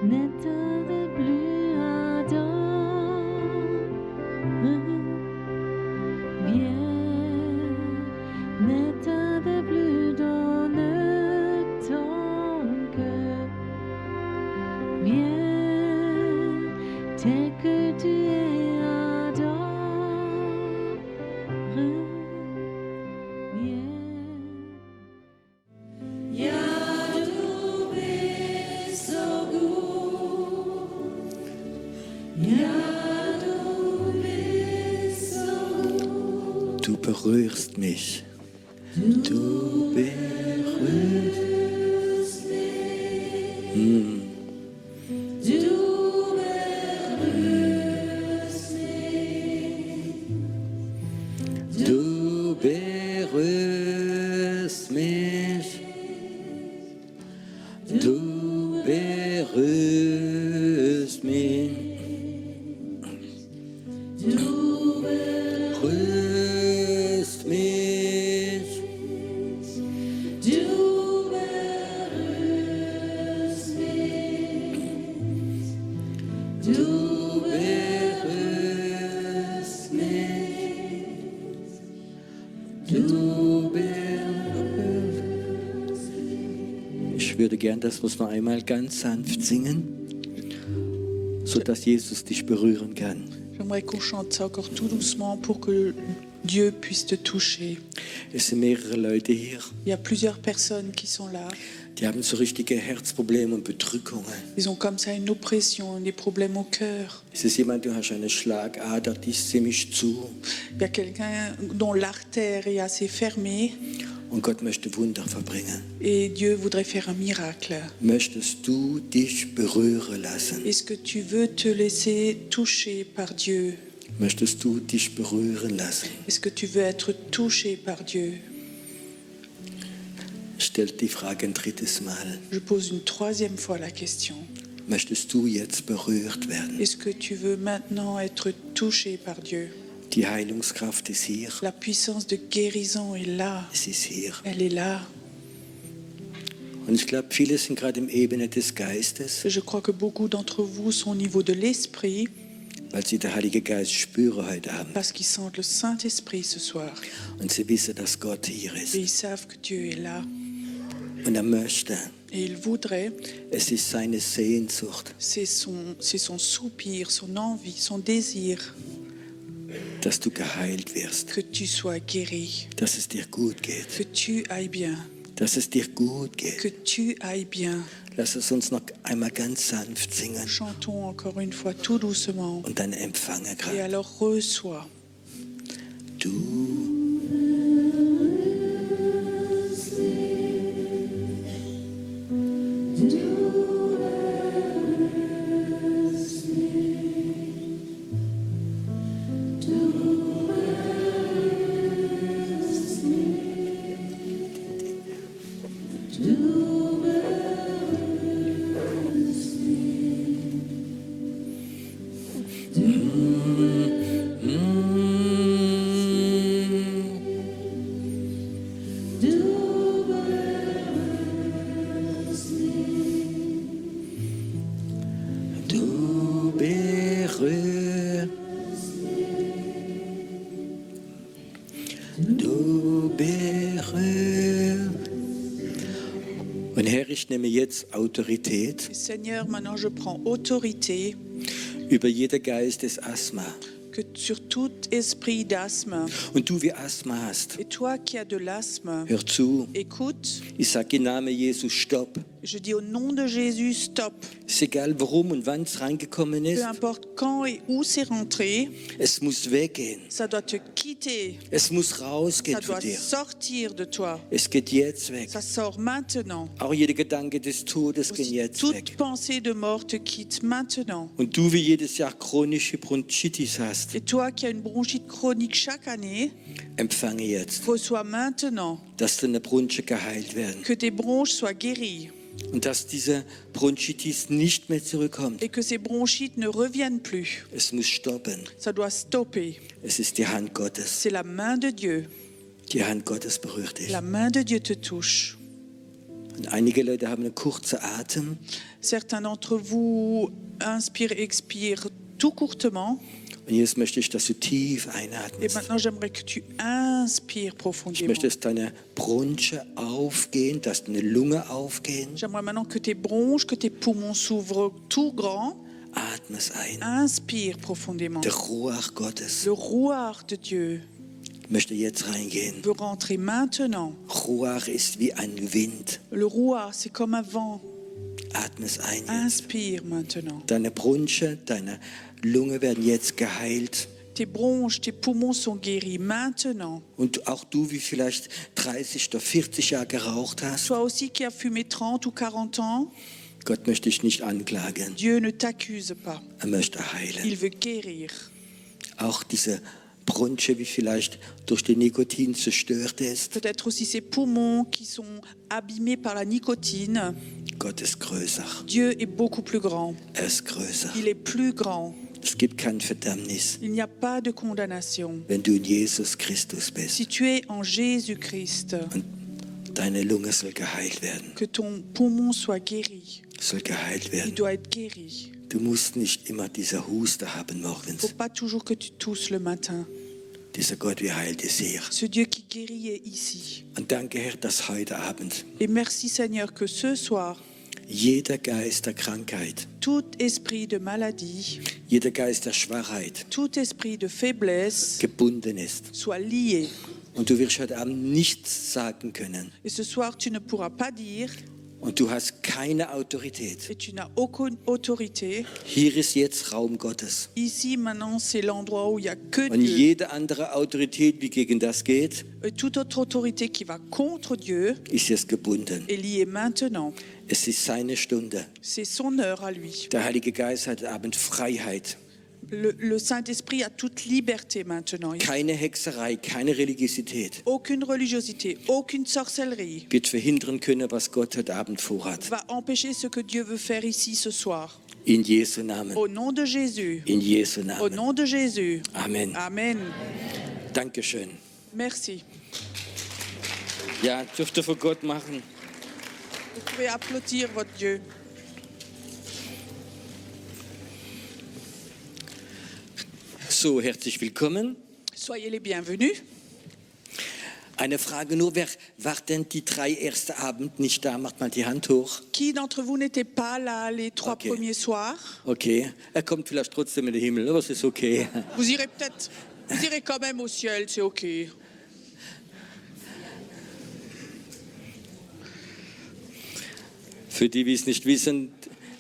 N'éteins plus ardent, viens, n'éteins plus dans ton cœur, viens, tel que tu es ardent, viens. Du berührst mich. Du berührst mich. Du berührst mich. Du berührst mich. Du berührst mich. Du berührst mich. Du berührst mich. Du berührst mich. Ich würde gern, dass wir es noch einmal ganz sanft singen, sodass Jesus dich berühren kann. J'aimerais qu'on chante ça encore tout doucement pour que Dieu puisse te toucher. Es sind mehrere Leute hier, Il y a plusieurs personnes qui sont là. die haben so richtige Herzprobleme und Bedrückungen. Ils ont comme ça une oppression, des problèmes au cœur. Es ist jemand, du hast eine Schlagader, die ist ziemlich zu. Il y a quelqu'un dont l'artère est assez fermée Und Gott möchte Wunder verbringen. et Dieu voudrait faire un miracle. Möchtest du dich berühren lassen? Est-ce que tu veux te laisser toucher par Dieu? Möchtest du dich berühren lassen? Est-ce que tu veux être touché par Dieu? Stellt die Frage ein drittes Mal. Je pose une troisième fois la question. Möchtest du jetzt berührt werden? Est-ce que tu veux maintenant être touché par Dieu? Die Heilungskraft ist hier. La puissance de guérison est là. Es ist hier. Elle est là. Und ich glaube, viele sind gerade im Ebene des Geistes, Je crois que beaucoup d'entre vous sont au niveau de l'esprit weil sie den Heiligen Geist spüren heute Abend. parce qu'ils sentent le Saint-Esprit ce soir. Und sie wissen, dass Gott hier Et ist. ils savent que Dieu est là. Und er möchte, Et ils voudraient, es ist seine Sehnsucht, c'est son soupir, son envie, son désir dass du geheilt wirst, que tu sois guéri, dass es dir gut geht, que tu ailles bien, dass es dir gut geht. que tu ailles bien. Lass es uns noch einmal ganz sanft singen Chantons encore une fois tout doucement und dann empfange et gerade. alors reçois. Du Du berührst, du berührst. Und Herr, ich nehme jetzt Autorität Seigneur, maintenant je prends autorité über jeden Geist des Asthma. que sur tout esprit d'asthme. Und du, wie Asthma hast, Et toi qui as de l'asthme, hör zu. écoute, Ich sage im Namen Jesus, stopp. je dis au nom de Jésus, stop. Ist egal, warum und wann es reingekommen ist. Peu importe quand et où c'est rentré, Es muss weggehen. ça doit te quitter, Es muss ça rausgehen von doit dir. sortir de toi. Es geht jetzt weg. Ça sort maintenant. Auch jeder Gedanke des Todes geht Aussi, jetzt toute weg. pensée de mort te quitte maintenant. Und du, wie jedes Jahr chronische Bronchitis hast, Et toi qui as une bronchite chronique chaque année, empfange jetzt, reçois maintenant dass deine Bronchien geheilt werden. que tes bronches soient guéries Und dass diese Bronchitis nicht mehr zurückkommt. et que ces bronchites ne reviennent plus. Es muss stoppen. Ça doit stopper. Es ist die Hand Gottes. C'est la main de Dieu. Die Hand Gottes berührt dich. La main de Dieu te touche. Und einige Leute haben einen kurzen Atem. Certains d'entre vous inspirent, expirent tout courtement. Und jetzt möchte ich, dass du tief Et einatmest. maintenant, j'aimerais que tu inspires Ich profondément. möchte, dass deine Bronchien aufgehen, dass deine Lunge aufgehen. J'aimerais maintenant que tes bronches, que tes poumons s'ouvrent tout grand. Atme es ein. Inspire profondément. Der Ruach Gottes Le rouard de Dieu möchte jetzt reingehen. veut rentrer maintenant. Ruach ist wie ein Wind. Le rouard, c'est comme un vent. Atme es ein jetzt. Inspire maintenant. Deine Bronchien, deine Lunge werden jetzt geheilt. Tes bronches, tes poumons sont guéris maintenant. Und auch du, wie vielleicht 30 oder 40 Jahre geraucht hast, Toi aussi qui as fumé 30 ou 40 ans, Gott möchte dich nicht anklagen. Dieu ne t'accuse pas. Er möchte heilen. Il veut guérir. Auch diese Bronchien, wie vielleicht durch den Nikotin zerstört ist. Peut-être aussi ces poumons qui sont abîmés par la nicotine. Gott ist größer. Dieu est beaucoup plus grand. Er ist größer. Il est plus grand. Es gibt kein Verdammnis, Il n'y a pas de condamnation. wenn du in Jesus Christus bist. Si tu es en Jésus-Christ, Und deine Lunge soll geheilt werden. que ton poumon soit guéri. Soll geheilt Il werden. doit être guéri. Du musst nicht immer diese Huste haben Il ne morgens. faut pas toujours que tu tousses le matin. Dieser Gott, wie heilt ist hier. Ce Dieu qui guérit est ici. Und danke, Herr, dass heute Abend Et merci Seigneur que ce soir, jeder Geist der Krankheit, tout esprit de maladie, jeder Geist der Schwachheit tout esprit de faiblesse gebunden ist. soit lié. Und du wirst heute Abend nichts sagen können. Et ce soir, tu ne pourras pas dire, Und du hast keine Autorität. et tu n'as aucune autorité. Hier ist jetzt Raum Gottes. Ici, maintenant, c'est l'endroit où il n'y a que Und Dieu. jede andere Autorität, die gegen das geht, Et toute autre autorité qui va contre Dieu ist jetzt gebunden. est liée maintenant. Es ist seine Stunde. C'est son heure à lui. Der Heilige Geist hat heute Abend Freiheit. Le Saint-Esprit a toute liberté maintenant. Keine Hexerei, keine Religiosität Aucune religiosité, aucune sorcellerie wird verhindern können, was Gott heute Abend vorhat. va empêcher ce que Dieu veut faire ici ce soir. In Jesu Namen. Au nom de Jésus. In Jesu Au Namen. nom de Jésus. Amen. Amen. Dankeschön. Merci. Ja, dürft ihr für Gott machen. Vous pouvez applaudir votre Dieu. So, herzlich willkommen. Soyez les bienvenus. Eine Frage nur, wer war denn die 3 ersten Abend nicht da? Macht mal die Hand hoch. Qui d'entre vous n'était pas là les 3 Ok. premiers soirs? Okay, er kommt vielleicht trotzdem in den Himmel, aber es ist okay. Vous irez quand même au ciel, c'est ok. Für die, die es nicht wissen,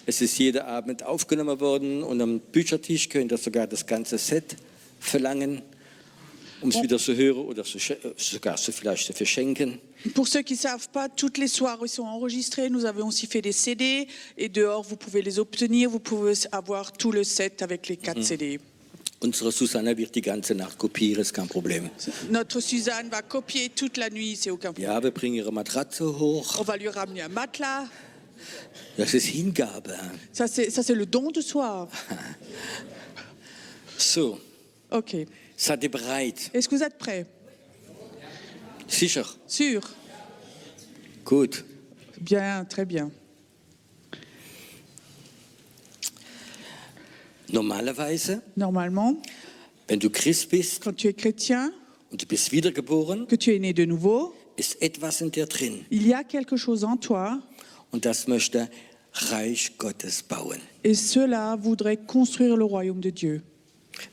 es ist jeder Abend aufgenommen worden und am Büchertisch könnt ihr sogar das ganze Set verlangen, um es wieder zu hören oder sogar vielleicht zu verschenken. Pour ceux qui ne savent pas, toutes les soirées sont enregistrées. Nous avons aussi fait des CD et dehors, vous pouvez les obtenir. Vous pouvez avoir tout le set avec les 4 CD. Unsere Susanne wird die ganze Nacht kopieren, ist kein Problem. Notre Suzanne va copier toute la nuit, c'est aucun problème. Ja, wir bringen ihre Matratze hoch. On va lui ramener un matelas. Das ist Hingabe. Ça, c'est le don de soi. So, Ok. seid ihr bereit? Est-ce que vous êtes prêts? Sicher? Sûr? Gut. Bien, très bien. Normalerweise, Normalement, wenn du Christ bist quand tu es chrétien, und du bist wiedergeboren, que tu es né de nouveau, ist etwas in dir drin. il y a quelque chose en toi Und das möchte Reich Gottes bauen. et cela voudrait construire le royaume de Dieu.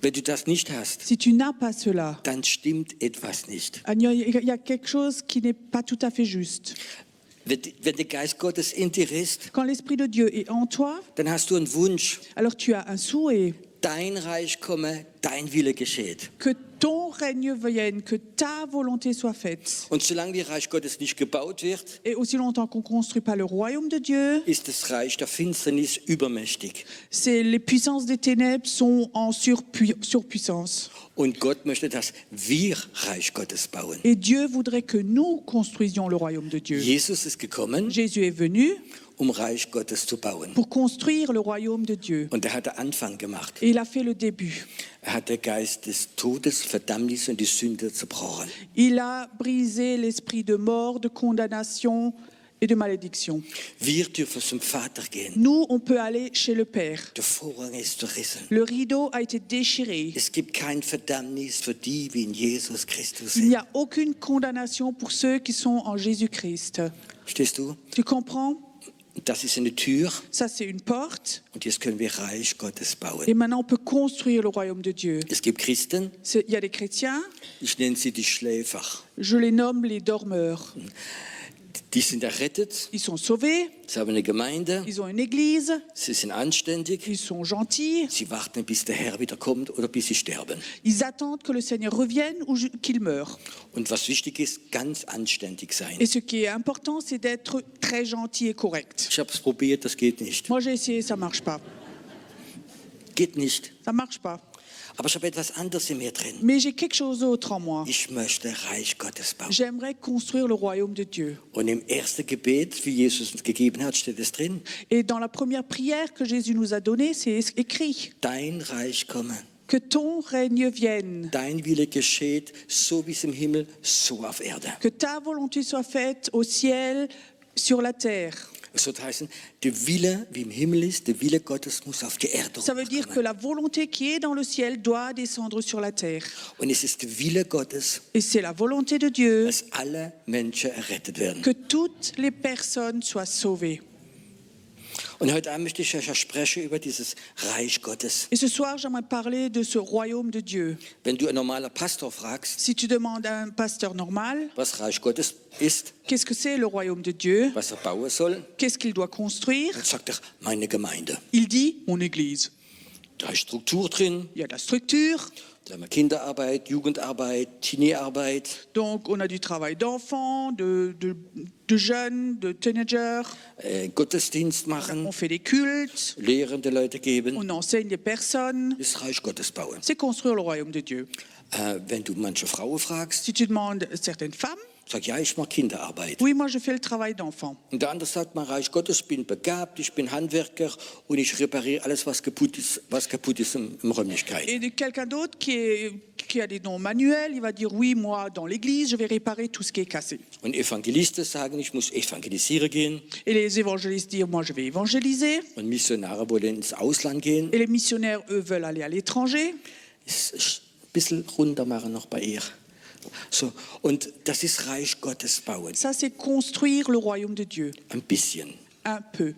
Wenn du das nicht hast, Si tu n'as pas cela, dann stimmt etwas nicht. il y a quelque chose qui n'est pas tout à fait juste. Wenn der Geist Gottes in dir ist, Quand l'Esprit de Dieu est en toi, dann hast du einen Wunsch. alors tu as un souhait Dein Reich komme, dein Wille geschieht. que ton règne vienne, que ta volonté soit faite. Und solange die Reich Gottes nicht gebaut wird, Et aussi longtemps qu'on ne construit pas le royaume de Dieu, ist das Reich der Finsternis übermächtig. les puissances des ténèbres sont en surpuissance. Und Gott möchte, dass wir Reich Gottes bauen. Et Dieu voudrait que nous construisions le royaume de Dieu. Jesus ist gekommen, Jésus est venu Reich Gottes zu bauen. pour construire le royaume de Dieu. Und er hat den Anfang gemacht. Et il a fait le début. Er hat den Geist des Todes, Verdammnis und die Sünde zerbrochen. Il a brisé l'esprit de mort, de condamnation et de malédiction. Wir dürfen zum Vater gehen. Nous, on peut aller chez le Père. Der Vorhang ist zerrissen. Le rideau a été déchiré. Es gibt kein Verdammnis für die, wie in Jesus Christus Il n'y sind. a aucune condamnation pour ceux qui sont en Jésus-Christ. Verstehst du? Tu comprends? Das ist eine Tür Ça, c'est une porte. und jetzt können wir Reich Gottes bauen. Et maintenant, on peut construire le royaume de Dieu. Es gibt Christen, Il y a des chrétiens, ich nenne sie die Schläfer. je les nomme les dormeurs. Die sind errettet, Ils sont sauvés, sie haben eine Gemeinde, ils ont une église, sie sind anständig, ils sont gentils, sie warten, bis der Herr wiederkommt oder bis sie sterben. ils attendent que le Seigneur revienne ou qu'il meure. Und was wichtig ist, ganz anständig sein. Et ce qui est important, c'est d'être très gentil et correct. Ich habe es probiert, das geht nicht. Moi, j'ai essayé, ça marche pas. Geht nicht. Ça marche pas. Aber ich habe etwas anderes in mir drin. Mais j'ai quelque chose d'autre en moi. Ich möchte Reich Gottes bauen. J'aimerais construire le royaume de Dieu. Und im ersten Gebet, wie Jesus uns gegeben hat, steht es drin. Et dans la première prière que Jésus nous a donnée, c'est écrit Dein Reich komme. que ton règne vienne, Dein Wille geschieht, so wie es im Himmel, so auf Erde. que ta volonté soit faite au ciel, sur la terre. Es soll heißen, der Wille, wie im Himmel ist, der Wille Gottes muss auf die Erde Ça veut dire que kommen. la volonté qui est dans le ciel doit descendre sur la terre. Und es ist der Wille Gottes, Et c'est la volonté de Dieu dass alle Menschen errettet werden. que toutes les personnes soient sauvées. Und heute Abend möchte ich euch sprechen über dieses Reich Gottes. Et ce soir, j'aimerais parler de ce royaume de Dieu. Wenn du einen normalen Pastor fragst, Si tu demandes à un pasteur normal, was Reich Gottes ist, qu'est-ce que c'est le royaume de Dieu? was bauen soll, Qu'est-ce qu'il doit construire? dann sagt er, meine Gemeinde. Il dit, mon église. Da ist Struktur drin, Il y a de la structure, da haben wir Kinderarbeit, Jugendarbeit, Teenie-Arbeit, donc on a du travail d'enfants, de jeunes, de teenagers. Gottesdienst machen, On fait des cultes, lehrende Leute geben, on enseigne les personnes. das Reich Gottes bauen. C'est construire le royaume de Dieu. Wenn du manche Frauen fragst, Si tu demandes certaines femmes, sag ja, ich mache Kinderarbeit. oui, moi je fais le travail d'enfant. Und der andere sagt, mein Reich Gottes, ich bin begabt, ich bin Handwerker und ich repariere alles, was kaputt ist in Räumlichkeit. Et quelqu'un d'autre qui a des dons manuels, il va dire, oui, moi dans l'église, je vais réparer tout ce qui est cassé. Und Evangelisten sagen, ich muss evangelisieren gehen. Et les évangélistes disent, moi je vais évangéliser. Und Missionare wollen ins Ausland gehen. Et les missionnaires, eux, veulent aller à l'étranger. Ein bisschen runter machen noch bei ihr. So, und das ist Reich Gottes bauen. Ça, c'est construire le royaume de Dieu. Ein bisschen. Un peu.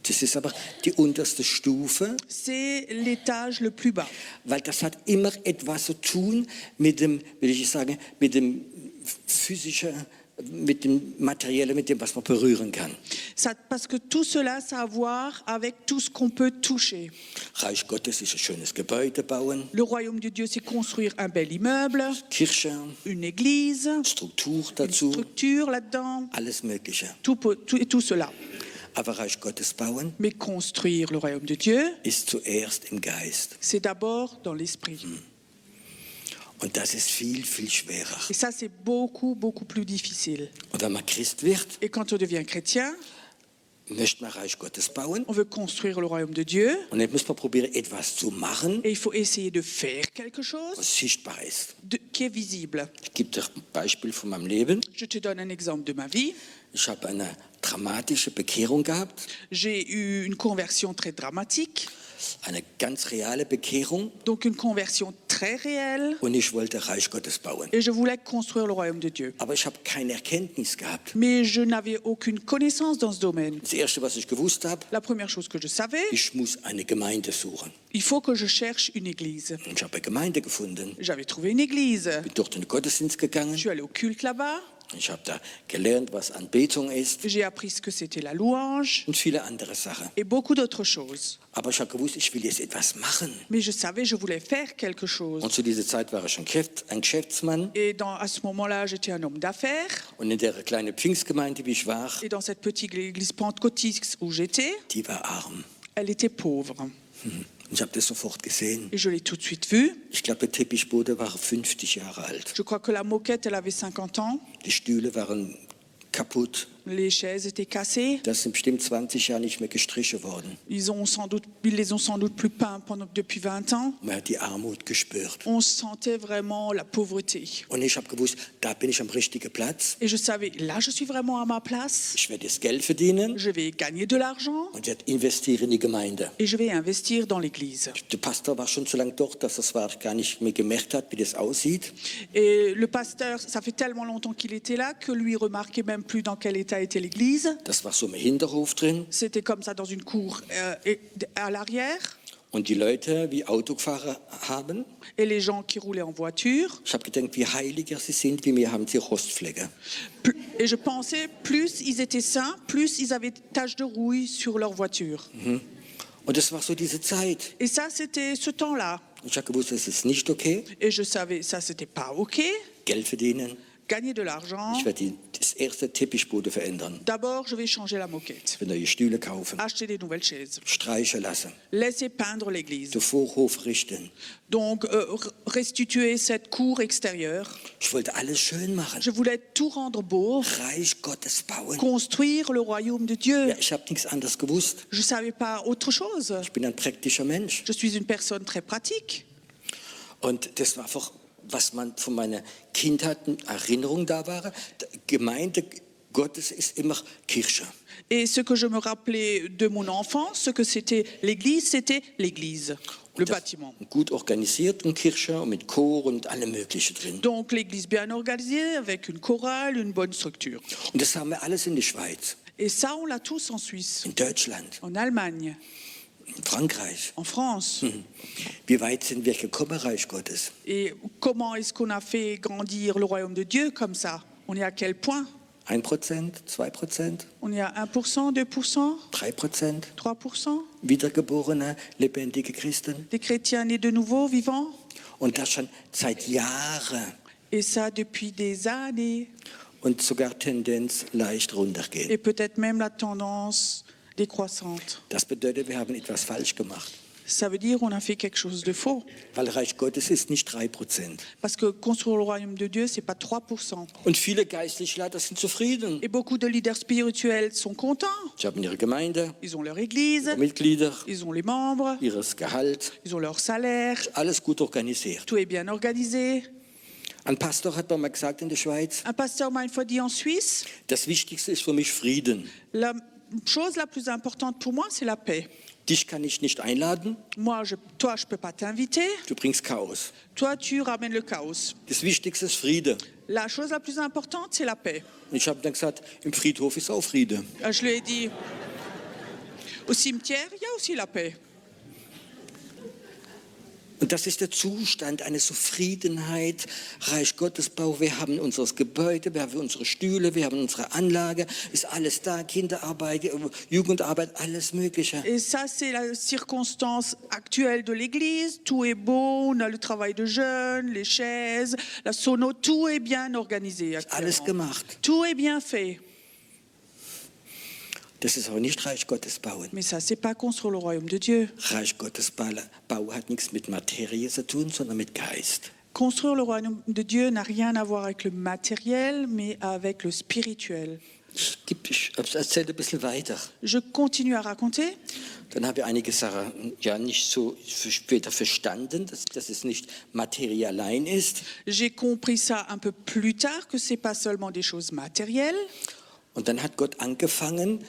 Das ist aber die unterste Stufe, C'est l'étage le plus bas. weil das hat immer etwas zu tun mit dem, will ich sagen, mit dem physischen, mit dem Materiellen, mit dem, was man berühren kann. Ça, parce que tout cela, ça a à voir avec tout ce qu'on peut toucher. Reich Gottes ist ein schönes Gebäude bauen, Le royaume de Dieu, c'est construire un bel immeuble, Kirche, une église, Struktur une dazu, structure là-dedans, alles Mögliche. tout cela. Aber Reich Gottes bauen Mais construire le royaume de Dieu, ist zuerst im Geist. c'est d'abord dans l'esprit. Und das ist viel, viel schwerer. Et ça, c'est beaucoup, beaucoup plus difficile. Und wenn man Christ wird, Et quand on devient chrétien, möchte man Reich Gottes bauen. on veut construire le royaume de Dieu Und dann muss man probieren, etwas zu machen, et il faut essayer de faire quelque chose was sichtbar ist. qui est visible. Ich gebe dir ein Beispiel von meinem Leben. Je te donne un exemple de ma vie. Ich habe eine dramatische Bekehrung gehabt, J'ai eu une conversion très dramatique, eine ganz reale Bekehrung. donc une conversion très réelle, Und ich wollte Reich Gottes bauen. et je voulais construire le royaume de Dieu. Aber ich habe keine Erkenntnis gehabt. Mais je n'avais aucune connaissance dans ce domaine. Das Erste, was ich gewusst habe, La première chose que je savais, ich muss eine Gemeinde suchen. il faut que je cherche une église. Und ich habe eine Gemeinde gefunden, J'avais trouvé une église. bin dort in den Gottesdienst gegangen. Je suis allée au culte là-bas. Ich habe da gelernt, was Anbetung ist J'ai appris ce que c'était la louange und viele andere Sachen. et beaucoup d'autres choses. Aber ich habe gewusst, ich will jetzt etwas machen. Mais je savais, je voulais faire quelque chose. Und zu dieser Zeit war ich ein Geschäftsmann. Et à ce moment-là, j'étais un homme d'affaires. Und in der kleinen Pfingstgemeinde, wie ich war, Et dans cette petite église pentecôtiste où j'étais, die war arm. elle était pauvre. Und ich habe das sofort gesehen. Et je l'ai tout de suite vue. Ich glaube, der Teppichboden war 50 Jahre alt. Je crois que la moquette, elle avait 50 ans. Die Stühle waren kaputt, Les chaises étaient cassées. Das sind bestimmt 20 Jahre nicht mehr gestrichen worden. Ils les ont sans doute plus peints depuis 20 ans. Man hat die Armut gespürt. On sentait vraiment la pauvreté. Und ich habe gewusst, da bin ich am richtigen Platz. Et je savais, là, je suis vraiment à ma place. Ich werde das Geld verdienen Je vais gagner de l'argent und werde investieren in die Gemeinde. et je vais investir dans l'église. Der Pastor war schon so lange dort, dass er gar nicht mehr gemerkt hat, wie das aussieht. Et le pasteur, ça fait tellement longtemps qu'il était là que lui remarquait même plus dans quel état était l'église. Das war so im Hinterhof drin. C'était comme ça dans une cour à l'arrière. Und die Leute, wie Autofahrer haben, Et les gens qui roulaient en voiture. ich habe gedacht, wie heiliger sie sind, wie mir haben sie Rostflecke. Et je pensais, plus ils étaient saints, plus ils avaient des taches de rouille sur leur voiture. Und das war so diese Zeit. Et ça, c'était ce temps-là. Ich habe gewusst, das ist nicht okay. Et je savais, ça, c'était pas OK. Geld verdienen. Gagner de l'argent. Ich werde das erste Teppichboden verändern. D'abord, je vais changer la moquette. Ich werde neue Stühle kaufen. Acheter des nouvelles chaises. Streichen lassen. Laisser peindre l'église. Den Vorhof richten. Donc, restituer cette cour extérieure. Ich wollte alles schön machen. Je voulais tout rendre beau. Reich Gottes bauen. Construire le royaume de Dieu. Ja, ich habe nichts anderes gewusst. Je ne savais pas autre chose. Ich bin ein praktischer Mensch. Je suis une personne très pratique. Und das war einfach, was man von meiner Kindheit in Erinnerung da war. Gemeinde Gottes ist immer Kirche. Et ce que je me rappelais de mon enfance, ce que c'était l'église, le bâtiment. Gut organisiert in Kirche und mit Chor und allem Mögliche drin. Donc l'église bien organisée, avec une chorale, une bonne structure. Und das haben wir alles in der Schweiz, Et ça, on l'a tous en Suisse, in Deutschland, en Allemagne, in Frankreich. en France. Wie weit sind wir gekommen, Reich Gottes? Et comment est-ce qu'on a fait grandir le royaume de Dieu comme ça? On est à quel point? 1%, 2%, On est à 1%, 2%, 3%? 3%? Wiedergeborene, lebendige Christen. Des chrétiens nés de nouveau, vivants? Und das schon seit Jahren. Et ça depuis des années. Und sogar Tendenz leicht runtergehen. Et peut-être même la tendance décroissante. Das bedeutet, wir haben etwas falsch gemacht. Ça veut dire qu'on a fait quelque chose de faux. Weil Reich Gottes ist nicht 3%. Parce que construire le royaume de Dieu, ce n'est pas 3%. Und viele geistliche Leiter sind zufrieden. Et beaucoup de leaders spirituels sont contents. Sie haben ihre Gemeinde, Ils ont leur église, ihre Mitglieder, ils ont les membres, ihres Gehalt. ils ont leur salaire, Alles gut organisiert. tout est bien organisé. Ein Pastor hat mal gesagt in der Schweiz, Un pasteur m'a une fois dit en Suisse, das Wichtigste ist für mich Frieden. la chose la plus importante pour moi, c'est la paix. Dich kann ich nicht einladen, Toi, je ne peux pas t'inviter. du bringst Chaos. Toi, tu ramènes le chaos. Das Wichtigste ist Friede. La chose la plus importante, c'est la paix. Und ich habe dann gesagt, im Friedhof ist auch Friede. Je lui ai dit, au cimetière, il y a aussi la paix. Und das ist der Zustand, eine Zufriedenheit, Reich Gottes Bau. Wir haben unser Gebäude, wir haben unsere Stühle, wir haben unsere Anlage, ist alles da, Kinderarbeit, Jugendarbeit, alles Mögliche. Et ça, c'est la circonstance actuelle de l'Église. Tout est beau, on a le travail de jeunes, les chaises, la sono, tout est bien organisé. Alles actuellement. gemacht. Tout est bien fait. Das ist aber nicht Reich Gottes bauen. Mais ça, c'est pas construire le royaume de Dieu. Reich Gottes Bau hat nichts mit Materie zu tun, sondern mit Geist. Construire le royaume de Dieu n'a rien à voir avec le matériel, mais avec le spirituel. Ich erzähle ein bisschen weiter. Je continue à raconter. Dann habe ich einige Sachen ja nicht so später verstanden, dass es nicht Materie allein ist. J'ai compris ça un peu plus tard, que c'est pas seulement des choses matérielles. Und dann hat Gott angefangen,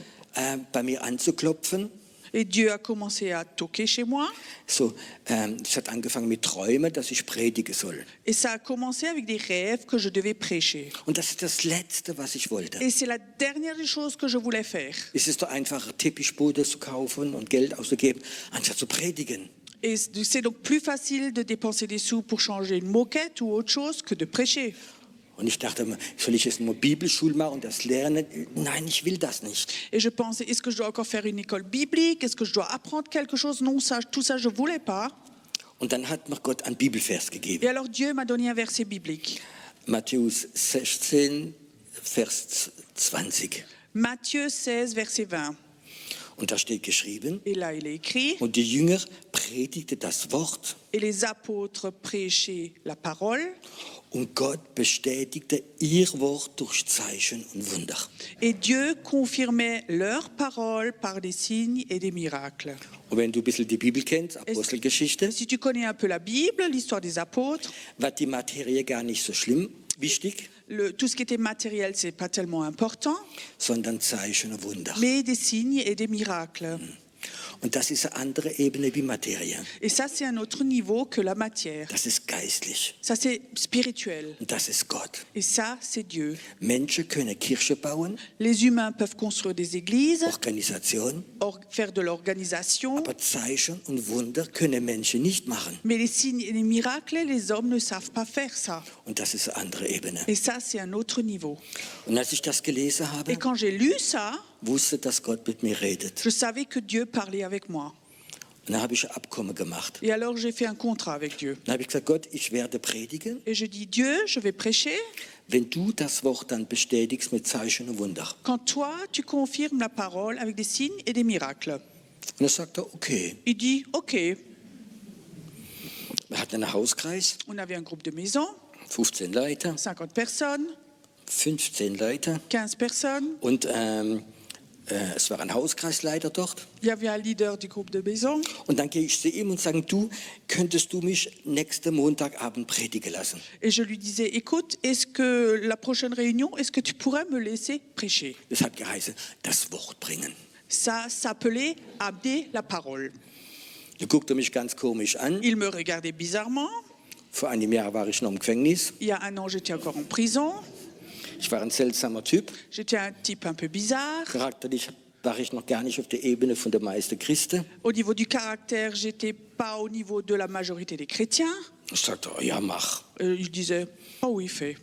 bei mir anzuklopfen. Et Dieu a commencé à toquer chez moi. So, es hat angefangen mit Träumen, dass ich predigen soll. Et ça a commencé avec des rêves que je devais prêcher. Und das ist das Letzte, was ich wollte. Et c'est la dernière des choses que je voulais faire. Es ist doch einfacher, Teppichboden zu kaufen und Geld auszugeben, anstatt zu predigen. Et c'est donc plus facile de dépenser des sous pour changer une moquette ou autre chose que de prêcher. Und ich dachte, soll ich jetzt nur Bibelschule machen und das lernen? Nein, ich will das nicht. Et je pensais, est-ce que je dois encore faire une école biblique? Est-ce que je dois apprendre quelque chose? Non, ça, tout ça, je ne voulais pas. Und dann hat mir Gott einen Bibelvers Et gegeben. alors Dieu m'a donné un verset biblique. Matthäus 16, Vers 20. Matthieu 16, verset 20. Und da steht geschrieben, Et là, il est écrit, und die Jünger predigten das Wort et les apôtres prêchaient la parole, und Gott bestätigte ihr Wort durch Zeichen und Wunder. et Dieu confirmait leur parole par des signes et des miracles. Und wenn du ein bisschen die Bibel kennst, Apostelgeschichte, Si tu connais un peu la Bible, l'histoire des apôtres, war die Materie gar nicht so schlimm, wichtig, tout ce qui était matériel, c'est pas tellement important, sondern Zeichen und Wunder. mais des signes et des miracles. Und das ist eine andere Ebene wie Materie. Et ça, c'est un autre niveau que la matière. Das ist geistlich. Ça, c'est spirituel. Und das ist Gott. Et ça, c'est Dieu. Menschen können Kirche bauen, Les humains peuvent construire des églises, Organisation, faire de l'organisation, aber Zeichen und Wunder können Menschen nicht machen. mais les signes et les miracles, les hommes ne savent pas faire ça. Und das ist eine andere Ebene. Et ça, c'est un autre niveau. Und als ich das gelesen habe, Et quand j'ai lu ça, wusste, dass Gott mit mir redet. je savais que Dieu parlait avec moi. Und dann habe ich ein Abkommen gemacht. Et alors, j'ai fait un contrat avec Dieu. Dann habe ich gesagt, Gott, ich werde predigen, Et je dis, Dieu, je vais prêcher wenn du das Wort dann bestätigst mit Zeichen und Wunder. quand toi, tu confirmes la parole avec des signes et des miracles. Und dann sagt er, okay. Il dit, OK. Wir hatten einen Hauskreis, On avait un groupe de maison, 15 Leute, 50 personnes, 15 Leute. 15 personnes. Und es war ein Hauskreisleiter dort. Il y avait un leader du groupe de maison. Und dann gehe ich zu ihm und sage, du, könntest du mich nächsten Montagabend predigen lassen? Et je lui disais, écoute, est-ce que la prochaine réunion, est-ce que tu pourrais me laisser prêcher? Das hat geheißen, das Wort bringen. Ça s'appelait amener la parole. Da guckte er mich ganz komisch an. Il me regardait bizarrement. Vor einem Jahr war ich noch im Gefängnis. Il y a un an, j'étais encore en prison. Ich war ein seltsamer Typ. J'étais un type un peu bizarre. Charakterlich war ich noch gar nicht auf der Ebene von der meisten Christen. Au niveau du caractère, j'étais pas au niveau de la majorité des chrétiens. Ich sagte, oh, ja, mach. Il disait, oh oui, fais.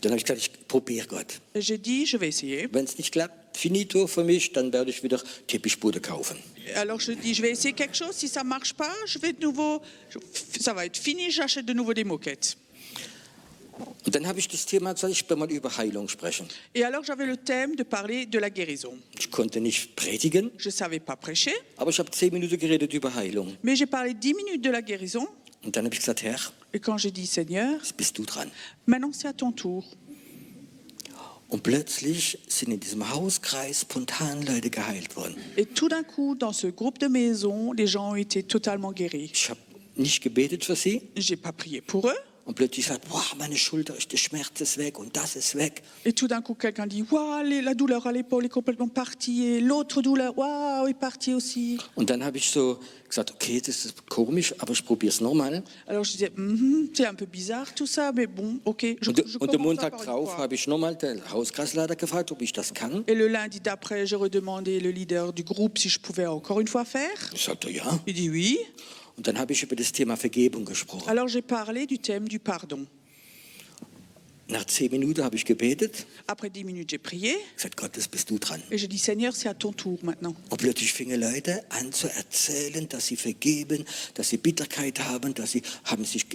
Dann habe ich gesagt, ich probiere Gott. Et j'ai dit, je vais essayer. Wenn es nicht klappt, finito für mich, dann werde ich wieder Teppichbude kaufen. Alors je dis, je vais essayer quelque chose. Si ça marche pas, je vais de nouveau, ça va être fini, j'achète de nouveau des moquettes. Und dann habe ich das Thema gesagt, ich will mal über Heilung sprechen. Et alors j'avais le thème de parler de la guérison. Ich konnte nicht predigen, Je savais pas prêcher, aber ich habe 10 Minuten geredet über Heilung. mais j'ai parlé 10 minutes de la guérison. Und dann habe ich gesagt, Herr, Et quand j'ai dit, Seigneur, jetzt bist du dran. maintenant c'est à ton tour. Und plötzlich sind in diesem Hauskreis spontan Leute geheilt worden. Et tout d'un coup, dans ce groupe de maison, les gens ont été totalement guéris. Ich habe nicht gebetet für sie. J'ai pas prié pour eux. Und plötzlich sagt, wow, meine Schulter, der Schmerz ist weg und das ist weg. Et tout d'un coup, quelqu'un dit, waouh, la douleur à l'épaule est complètement partie. Et l'autre douleur, waouh, est partie aussi. Und dann habe ich so gesagt, okay, das ist komisch, aber ich probiere es nochmal. Alors je disais, c'est un peu bizarre tout ça, mais bon, ok. Je Und den commence Montag encore une drauf fois. habe ich nochmal den Hauskreisleiter gefragt, ob ich das kann. Et le lundi d'après, j'ai redemandé le leader du groupe si je pouvais encore une fois faire. Ich sagte, ja. Il dit oui. Und dann habe ich über das Thema Vergebung gesprochen. Alors j'ai parlé du thème du pardon. Nach 10 Minuten habe ich gebetet. Après 10 minutes, j'ai prié Gesagt, Gott, das bist du dran. et j'ai dit, Seigneur, c'est à ton tour maintenant. Und plötzlich fingen Leute an zu erzählen, dass sie vergeben, dass sie Bitterkeit haben, dass sie haben sich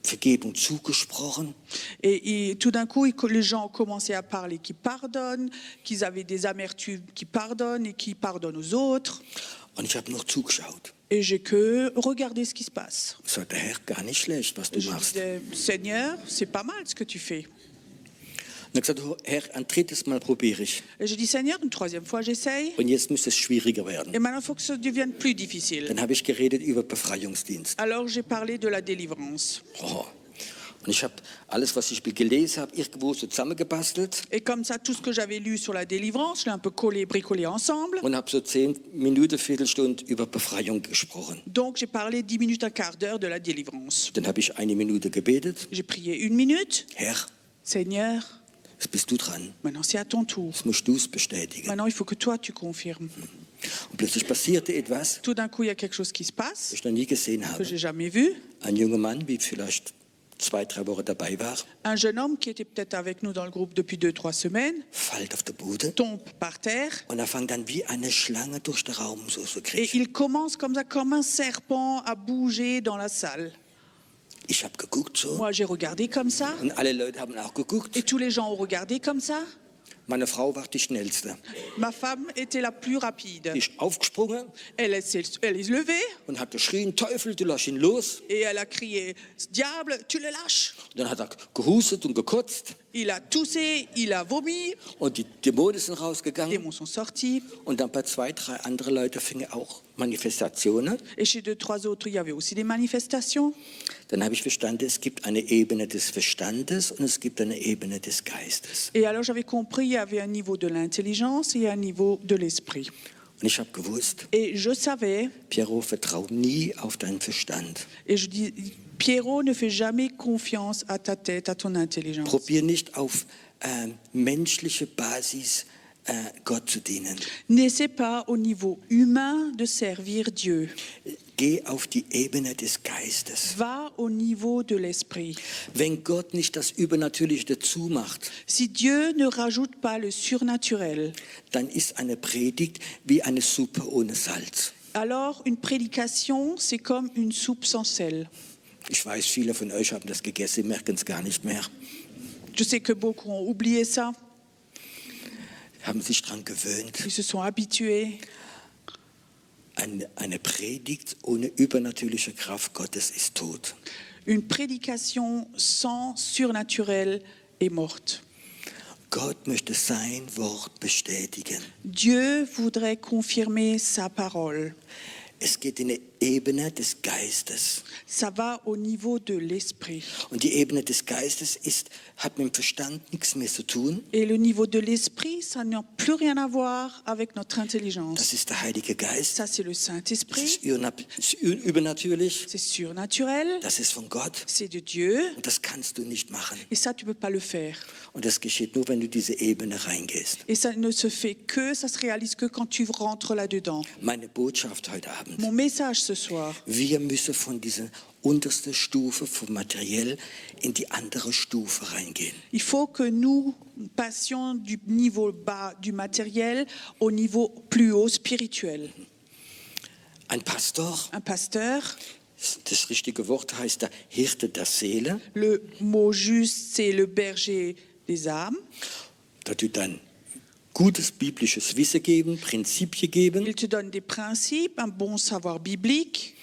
Vergebung zugesprochen. Et tout d'un coup, les gens ont commencé à parler qui pardonnent, qu'ils avaient des amertumes qui pardonnent et qui pardonnent aux autres. Und ich habe noch zugeschaut. Et j'ai que regardé ce qui se passe. Ich sagte, Herr, gar nicht schlecht, was du Et je machst. disais, Seigneur, c'est pas mal ce que tu fais. Und er hat gesagt, Herr, ein drittes Mal probiere ich. Et j'ai dit, Seigneur, une troisième fois, j'essaye. Und jetzt müsste es schwieriger werden. Et maintenant, il faut que ça devienne plus difficile. Dann habe ich geredet über Befreiungsdienst. Alors, j'ai parlé de la délivrance. Oh. Und ich habe alles, was ich gelesen habe, irgendwo so zusammengebastelt Et comme ça, tout ce que j'avais lu sur la délivrance, je l'ai un peu collé, bricolé ensemble. und habe so 10 Minuten, Viertelstunde über Befreiung gesprochen. Donc, j'ai parlé 10 minutes, un quart d'heure de la délivrance. Dann habe ich 1 Minute gebetet. J'ai prié 1 minute. Herr, Seigneur, jetzt bist du dran. maintenant, c'est à ton tour. Jetzt musst du es bestätigen. Maintenant, il faut que toi, tu confirmes. Und plötzlich passierte etwas, Tout d'un coup, il y a quelque chose qui se was passe ich noch nie gesehen que habe. j'ai jamais vu. Ein junger Mann, wie vielleicht 2-3 Wochen dabei war, Un jeune homme qui était peut-être avec nous dans le groupe depuis 2-3 semaines fällt auf den Boden tombe par terre und er fängt dann wie eine Schlange durch den Raum so zu et kriechen. il commence comme ça, comme un serpent, à bouger dans la salle. Ich habe geguckt so Moi, j'ai regardé comme ça und alle Leute haben auch geguckt. et tous les gens ont regardé comme ça. Meine Frau war die Schnellste. Ma femme était la plus rapide. Die ist aufgesprungen Elle est levée und hat geschrien, Teufel, du lass ihn los. et elle a crié « Diable, tu le lâches !» Und dann hat er gehustet und gekotzt Il a toussé, il a vomi, und die Dämonen sind les rausgegangen. démons sont sortis. Und dann bei 2, 3 anderen Leuten fingen auch Manifestationen. Et chez 2, 3 autres, il y avait aussi des manifestations. Dann habe ich verstanden, es gibt eine Ebene des Verstandes und es gibt eine Ebene des Geistes. Et alors j'avais compris, il y avait un niveau de l'intelligence et un niveau de l'esprit. Und ich habe gewusst, Et je savais, Piero, vertrau nie auf deinen Verstand. et je dis, Pierrot, ne fais jamais confiance à ta tête, à ton intelligence. Probier nicht auf menschliche Basis Gott zu dienen. N'essaie pas au niveau humain de servir Dieu. Geh auf die Ebene des Geistes. Va au niveau de l'esprit. Wenn Gott nicht das Übernatürliche dazu macht, Si Dieu ne rajoute pas le surnaturel, dann ist eine Predigt wie eine Suppe ohne Salz. alors une prédication, c'est comme une soupe sans sel. Ich weiß, viele von euch haben das gegessen, merken es gar nicht mehr, Je sais que beaucoup ont oublié ça, haben sich daran gewöhnt. ils se sont habitués. Eine Predigt ohne übernatürliche Kraft Gottes ist tot. Une prédication sans surnaturel est morte. Gott möchte sein Wort bestätigen. Dieu voudrait confirmer sa parole. Es geht in die Ebene des Geistes. Ça va au niveau de l'esprit. Und die Ebene des Geistes hat mit dem Verstand nichts mehr zu tun. Et le niveau de l'esprit, ça n'a plus rien à voir avec notre Das intelligence. ist der Heilige Geist. Ça, c'est le Das Saint-Esprit. ist übernatürlich. C'est surnaturel. Das ist von Gott. C'est de Dieu. Und das kannst du nicht machen. Et ça, tu ne peux pas le faire. Und das geschieht nur, wenn du diese Ebene reingehst. Et ça ne se fait que, ça se réalise que quand tu rentres là-dedans. Meine Botschaft heute Abend. Mon message ce soir, Wir müssen von dieser untersten Stufe vom Materiell in die andere Stufe reingehen. il faut que nous passions du niveau bas du matériel au niveau plus haut spirituel. Ein Pastor, Un pasteur, das richtige Wort heißt der Hirte der Seele, le mot juste, c'est le berger des âmes. der tut dann gutes biblisches Wissen geben, Prinzipien geben, Il te donne des principes, un bon savoir biblique,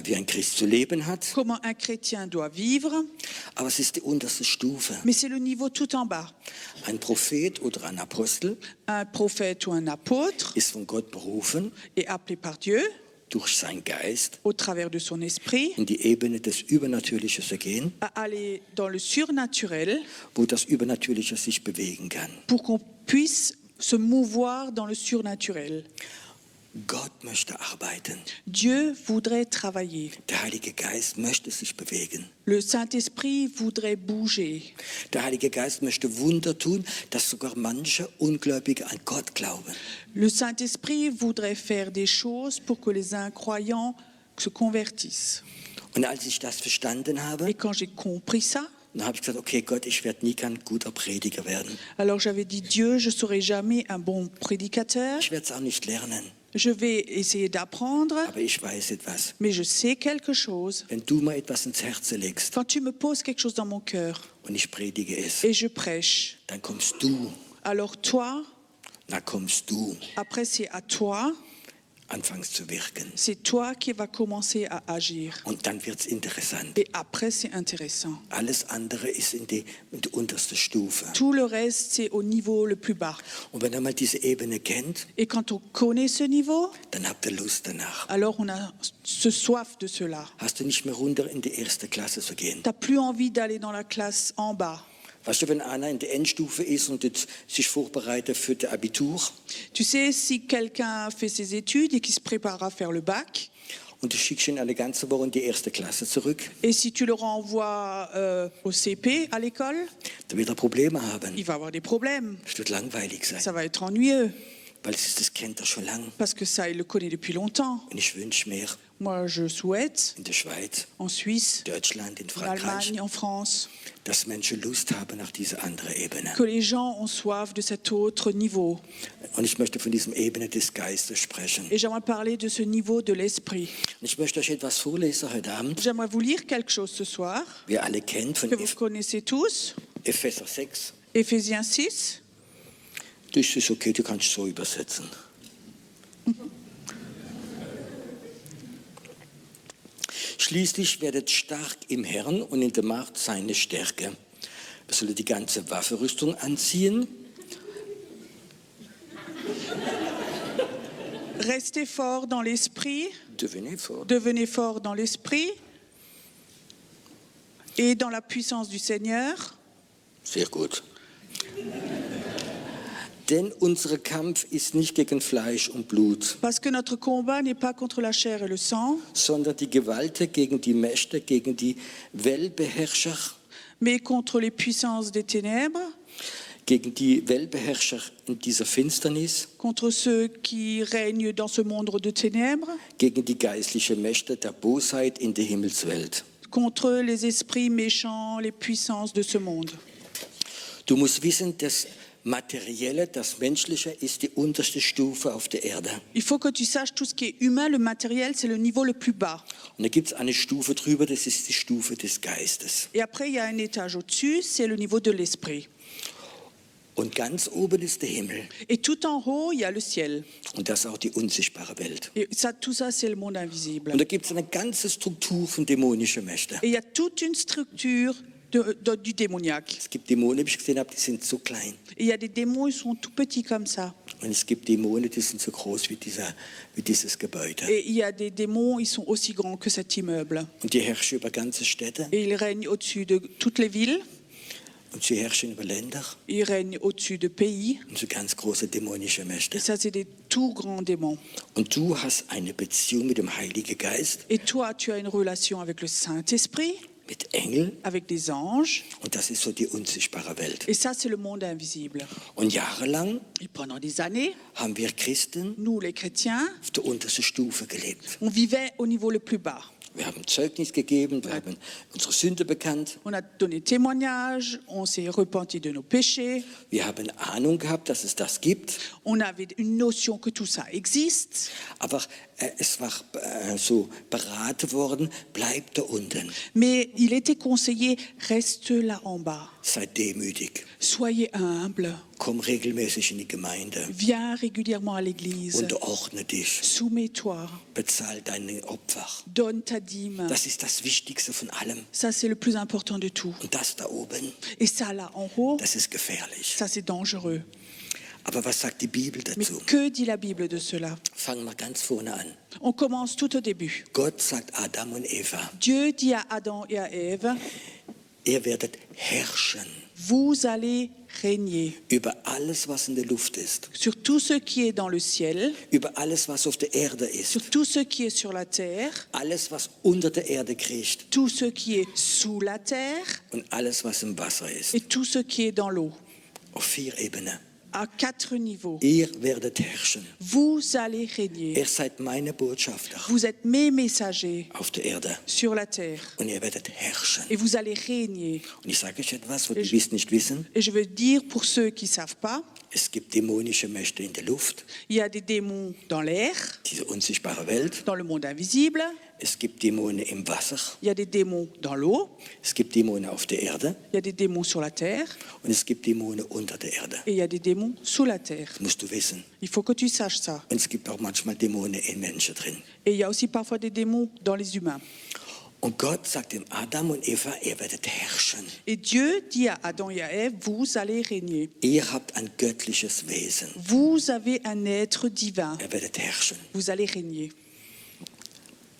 wie ein Christ zu leben hat. comment un chrétien doit vivre, Aber es ist die unterste Stufe. mais c'est le niveau tout en bas. Ein Prophet oder ein Apostel Un prophète ou un apôtre ist von Gott berufen, est appelé par Dieu durch seinen Geist au travers de son esprit in die Ebene des Übernatürlichen zu gehen, à aller dans le surnaturel wo das Übernatürliche sich bewegen kann. pour qu'on puisse se mouvoir dans le surnaturel. Gott möchte arbeiten. Dieu voudrait travailler. Der Heilige Geist möchte sich bewegen. Le Saint-Esprit voudrait bouger. Der Heilige Geist möchte Wunder tun, dass sogar manche Ungläubige an Gott glauben. Le Saint-Esprit voudrait faire des choses pour que les incroyants se convertissent. Und als ich das verstanden habe, Et quand j'ai compris ça, dann habe ich gesagt, okay Gott, ich werde nie kein guter Prediger werden. alors j'avais dit, Dieu, je ne serai jamais un bon prédicateur. Ich werde es auch nicht lernen, Je vais essayer d'apprendre, aber ich weiß etwas. mais je sais quelque chose. Wenn du mir etwas ins Herz legst Quand tu me poses quelque chose dans mon cœur und ich predige es, et je prêche, dann kommst du, alors toi, dann kommst du, après c'est à toi, anfängst zu wirken. c'est toi qui vas commencer à agir. Und dann wird es interessant. Et après c'est intéressant. Alles andere ist in die unterste Stufe. Tout le reste, c'est au niveau le plus bas. Und wenn ihr mal diese Ebene kennt, Et quand on connaît ce niveau, dann habt ihr Lust danach. alors on a ce soif de cela. Hast du nicht mehr runter in die erste Klasse zu gehen? Tu n'as plus envie d'aller dans la classe en bas. Weißt du, wenn einer in der Endstufe ist und jetzt sich vorbereitet für das Abitur Tu sais, si quelqu'un fait ses études et qui se prépare à faire le bac, und du schickst ihn eine ganze Woche in die erste Klasse zurück, et si tu le renvoies au CP, à l'école, dann wird er Probleme haben. il va avoir des problèmes. Es wird langweilig sein, Ça va être ennuyeux, weil das kennt er schon lange. parce que ça, il le connaît depuis longtemps. Und ich wünsche mir Moi, je souhaite, in der Schweiz, en Suisse, Deutschland, in en Frankreich, Allemagne, en France, dass Menschen Lust haben nach dieser anderen Ebene. que les gens ont soif de cet autre niveau. Und ich möchte von diesem Ebene des Geistes sprechen. Et j'aimerais parler de ce niveau de l'esprit. Und ich möchte euch etwas vorlesen heute Abend. J'aimerais vous lire quelque chose ce soir, Wir alle kennen von que vous connaissez tous, Epheser 6. Éphésiens 6. Das ist okay, du kannst so übersetzen. Schließlich werdet stark im Herrn und in der Macht seine Stärke. Wir sollen die ganze Waffenrüstung anziehen. Restez fort dans l'esprit, Devenez fort. devenez fort dans l'esprit et dans la puissance du Seigneur. Sehr gut. Denn unser Kampf ist nicht gegen Fleisch und Blut, Parce que notre combat n'est pas contre la chair et le sang, sondern die Gewalten gegen die Mächte, gegen die Weltbeherrscher, mais contre les puissances des ténèbres, gegen die Weltbeherrscher in dieser Finsternis, contre ceux qui règnent dans ce monde de ténèbres, gegen die geistlichen Mächte der Bosheit in der Himmelswelt. contre les esprits méchants, les puissances de ce monde. Du musst wissen, das Materielle, das Menschliche ist die unterste Stufe auf der Erde. Il faut que tu saches tout ce qui est humain, le matériel, c'est le niveau le plus bas. Und da gibt es eine Stufe drüber, das ist die Stufe des Geistes. Et après, il y a un étage au-dessus, c'est le niveau de l'esprit. Und ganz oben ist der Himmel. Et tout en haut, il y a le ciel. Und das ist auch die unsichtbare Welt. Et ça, tout ça, c'est le monde invisible. Und da gibt es eine ganze Struktur von dämonischen Mächten. Et il y a toute une structure du démoniaque. Es gibt Dämonen, wie ich gesehen habe, die sind so klein. Et il y a des démons, ils sont tout petits comme ça. Und es gibt Dämonen, die sind so groß wie dieses Gebäude. Et il y a des démons, ils sont aussi grands que cet immeuble. Und die herrschen über ganze Städte Et ils règnent au-dessus de toutes les villes, und sie herrschen über Länder ils règnent au-dessus de pays. und so ganz große dämonische Mächte. Et ça, c'est des tout grands démons. Und du hast eine Beziehung mit dem Heiligen Geist, Et toi, tu as une relation avec le Saint-Esprit, mit Engeln, avec des anges. und das ist so die unsichtbare Welt. Et ça, c'est le monde invisible. Und jahrelang Et pendant des années, haben wir Christen nous, les chrétiens, auf der untersten Stufe gelebt. on vivait au niveau le plus bas. Wir haben Zeugnis gegeben, wir haben unsere Sünde bekannt, On a donné témoignage, on s'est repenti de nos péchés, wir haben Ahnung gehabt, dass es das gibt, on avait une notion que tout ça existe, aber es war so beraten worden, bleib da unten, mais il était conseillé, reste là en bas, sei demütig, soyez humble, komm regelmäßig in die Gemeinde, viens régulièrement à l'église, unterordne dich, soumets-toi, bezahl deine Opfer. donne ta dîme. Das ist das Wichtigste von allem. Ça, c'est le plus important de tout. Und das da oben, Et ça, là, en haut, das ist gefährlich. ça, c'est dangereux. Aber was sagt die Bibel Mais dazu? que dit la Bible de cela? Fangen wir ganz vorne an. On commence tout au début. Gott sagt Adam und Eva, Dieu dit à Adam et à Ève, ihr werdet herrschen vous allez régner über alles, was in der Luft ist, sur tout ce qui est dans le ciel, über alles, was auf der Erde ist, sur tout ce qui est sur la terre, alles, was unter der Erde kriecht tout ce qui est sous la terre und alles, was im Wasser ist. et tout ce qui est dans l'eau, Auf 4 Ebenen. à 4 niveaux. Ihr werdet herrschen. Vous allez régner. Ihr seid meine Botschafter Vous êtes mes messagers auf der Erde sur la terre und ihr werdet herrschen. et vous allez régner. Und ich sage euch etwas, was die nicht wissen. Et je veux dire pour ceux qui ne savent pas, Es gibt dämonische Mächte in der Luft, il y a des démons dans l'air, diese unsichtbare Welt. dans le monde invisible, Es gibt Dämonen im Wasser. il y a des démons dans l'eau, Es gibt Dämonen auf der Erde. il y a des démons sur la terre Und es gibt Dämonen unter der Erde. et il y a des démons sous la terre. Das musst du wissen. Il faut que tu saches ça. Und es gibt auch manchmal Dämonen in Menschen drin. Et il y a aussi parfois des démons dans les humains. Und Gott sagt dem Adam und Eva, ihr werdet herrschen. Et Dieu dit à Adam et à Ève, vous allez régner. Ihr habt ein göttliches Wesen. Vous avez un être divin. Ihr werdet herrschen. Vous allez régner.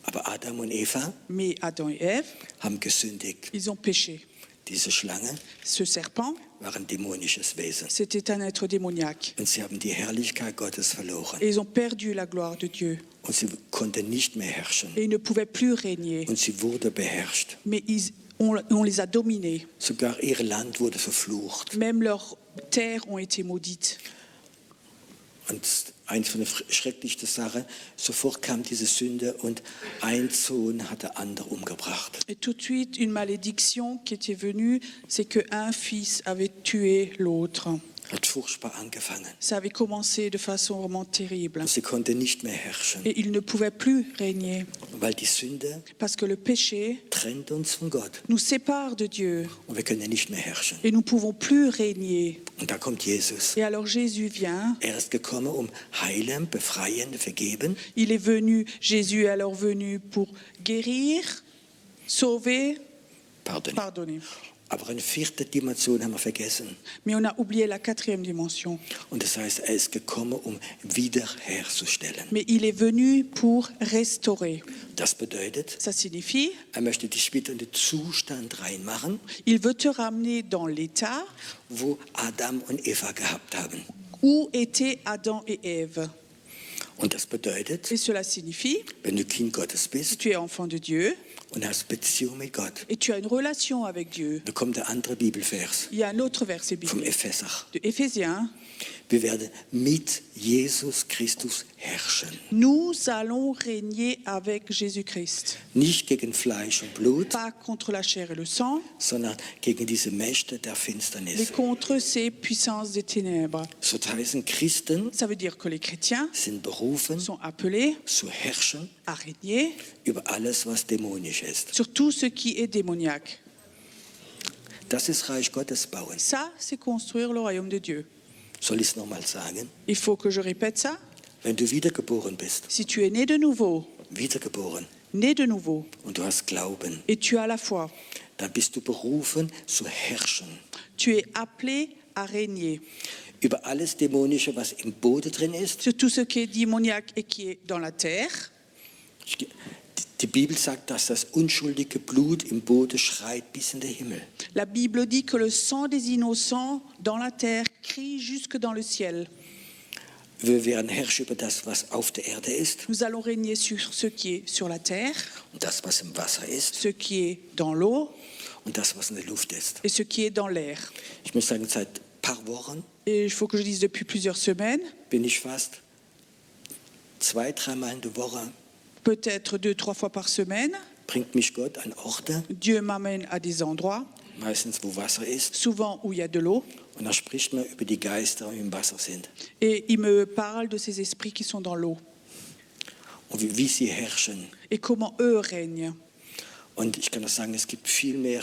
Aber Adam und Eva Mais Adam et Ève, haben gesündigt. ils ont péché. Diese Schlange Ce serpent, war ein dämonisches Wesen. c'était un être démoniaque. Und sie haben die Herrlichkeit Gottes verloren. Et ils ont perdu la gloire de Dieu. Und sie konnten nicht mehr herrschen. Et ils ne pouvaient plus régner. Und sie wurde beherrscht. Mais on les a dominés. Sogar ihr Land wurde verflucht. Même leurs terres ont été maudites. Und eins von den schrecklichsten Sachen, sofort kam diese Sünde und ein Sohn hat der andere umgebracht. Et tout de suite, une malédiction qui était venue, c'est qu'un fils avait tué l'autre. Hat furchtbar angefangen. Ça avait commencé de façon vraiment terrible. Und sie konnte nicht mehr herrschen, Et il ne pouvait plus régner weil die Sünde parce que le péché trennt uns von Gott nous sépare de Dieu und wir können nicht mehr herrschen. et nous ne pouvons plus régner. Und da kommt Jesus. Et alors Jésus vient, Er ist gekommen, heilen, befreien, vergeben. il est venu, Jésus est alors venu pour guérir, sauver, pardonner. Aber eine vierte Dimension haben wir vergessen. Mais on a oublié la quatrième dimension. Und das heißt, er ist gekommen, wiederherzustellen. Mais il est venu pour restaurer. Das bedeutet, Ça signifie, er möchte dich wieder in den Zustand reinmachen, il veut te ramener dans l'état wo Adam und Eva gehabt haben. où étaient Adam et Ève. Und das bedeutet, Et cela signifie, wenn du Kind Gottes si bist tu es enfant de Dieu und hast Beziehung mit Gott, et tu as une relation avec Dieu, da kommt der andere Bibelvers il y a un autre verset vom biblique Epheser. de Éphésiens. Wir werden mit Jesus Christus herrschen. Nous allons régner avec Jésus-Christ. Nicht gegen Fleisch und Blut, Pas contre la chair et le sang, sondern gegen diese Mächte der mais Finsternis. contre ces puissances des ténèbres. So heißen Christen Ça veut dire que les chrétiens sind berufen, sont appelés zu herrschen à régner über alles, was dämonisch ist. sur tout ce qui est démoniaque. Das ist Reich Gottes bauen. Ça, c'est construire le royaume de Dieu. Soll ich es nochmal sagen? Il faut que je répète ça. Wenn du wiedergeboren bist, Si tu es né de nouveau, wiedergeboren, und du hast Glauben, et tu as la foi, dann bist du berufen zu herrschen. tu es appelé à régner Über alles Dämonische, was im Boden drin ist. sur tout ce qui est démoniaque et qui est dans la terre. Die Bibel sagt, dass das unschuldige Blut im Boden schreit bis in den Himmel. La Bible dit que le sang des innocents dans la terre crie jusque dans le ciel. Wir werden herrschen über das, was auf der Erde ist, Nous allons régner sur ce qui est sur la terre, und das, was im Wasser ist, ce qui est dans l'eau und das, was in der Luft ist. et ce qui est dans l'air. Ich muss sagen, seit ein paar Wochen Et il faut que je dise depuis plusieurs semaines, bin ich fast 2-3 Mal in der Woche, peut-être 2-3 fois par semaine, bringt mich Gott an Orte, Dieu m'amène à des endroits, meistens wo Wasser ist, souvent où il y a de l'eau, und da spricht man über die Geister, die im Wasser sind et il me parle de ces esprits qui sont dans l'eau und wie sie herrschen. et comment eux règnent. Und ich kann das sagen, es gibt viel mehr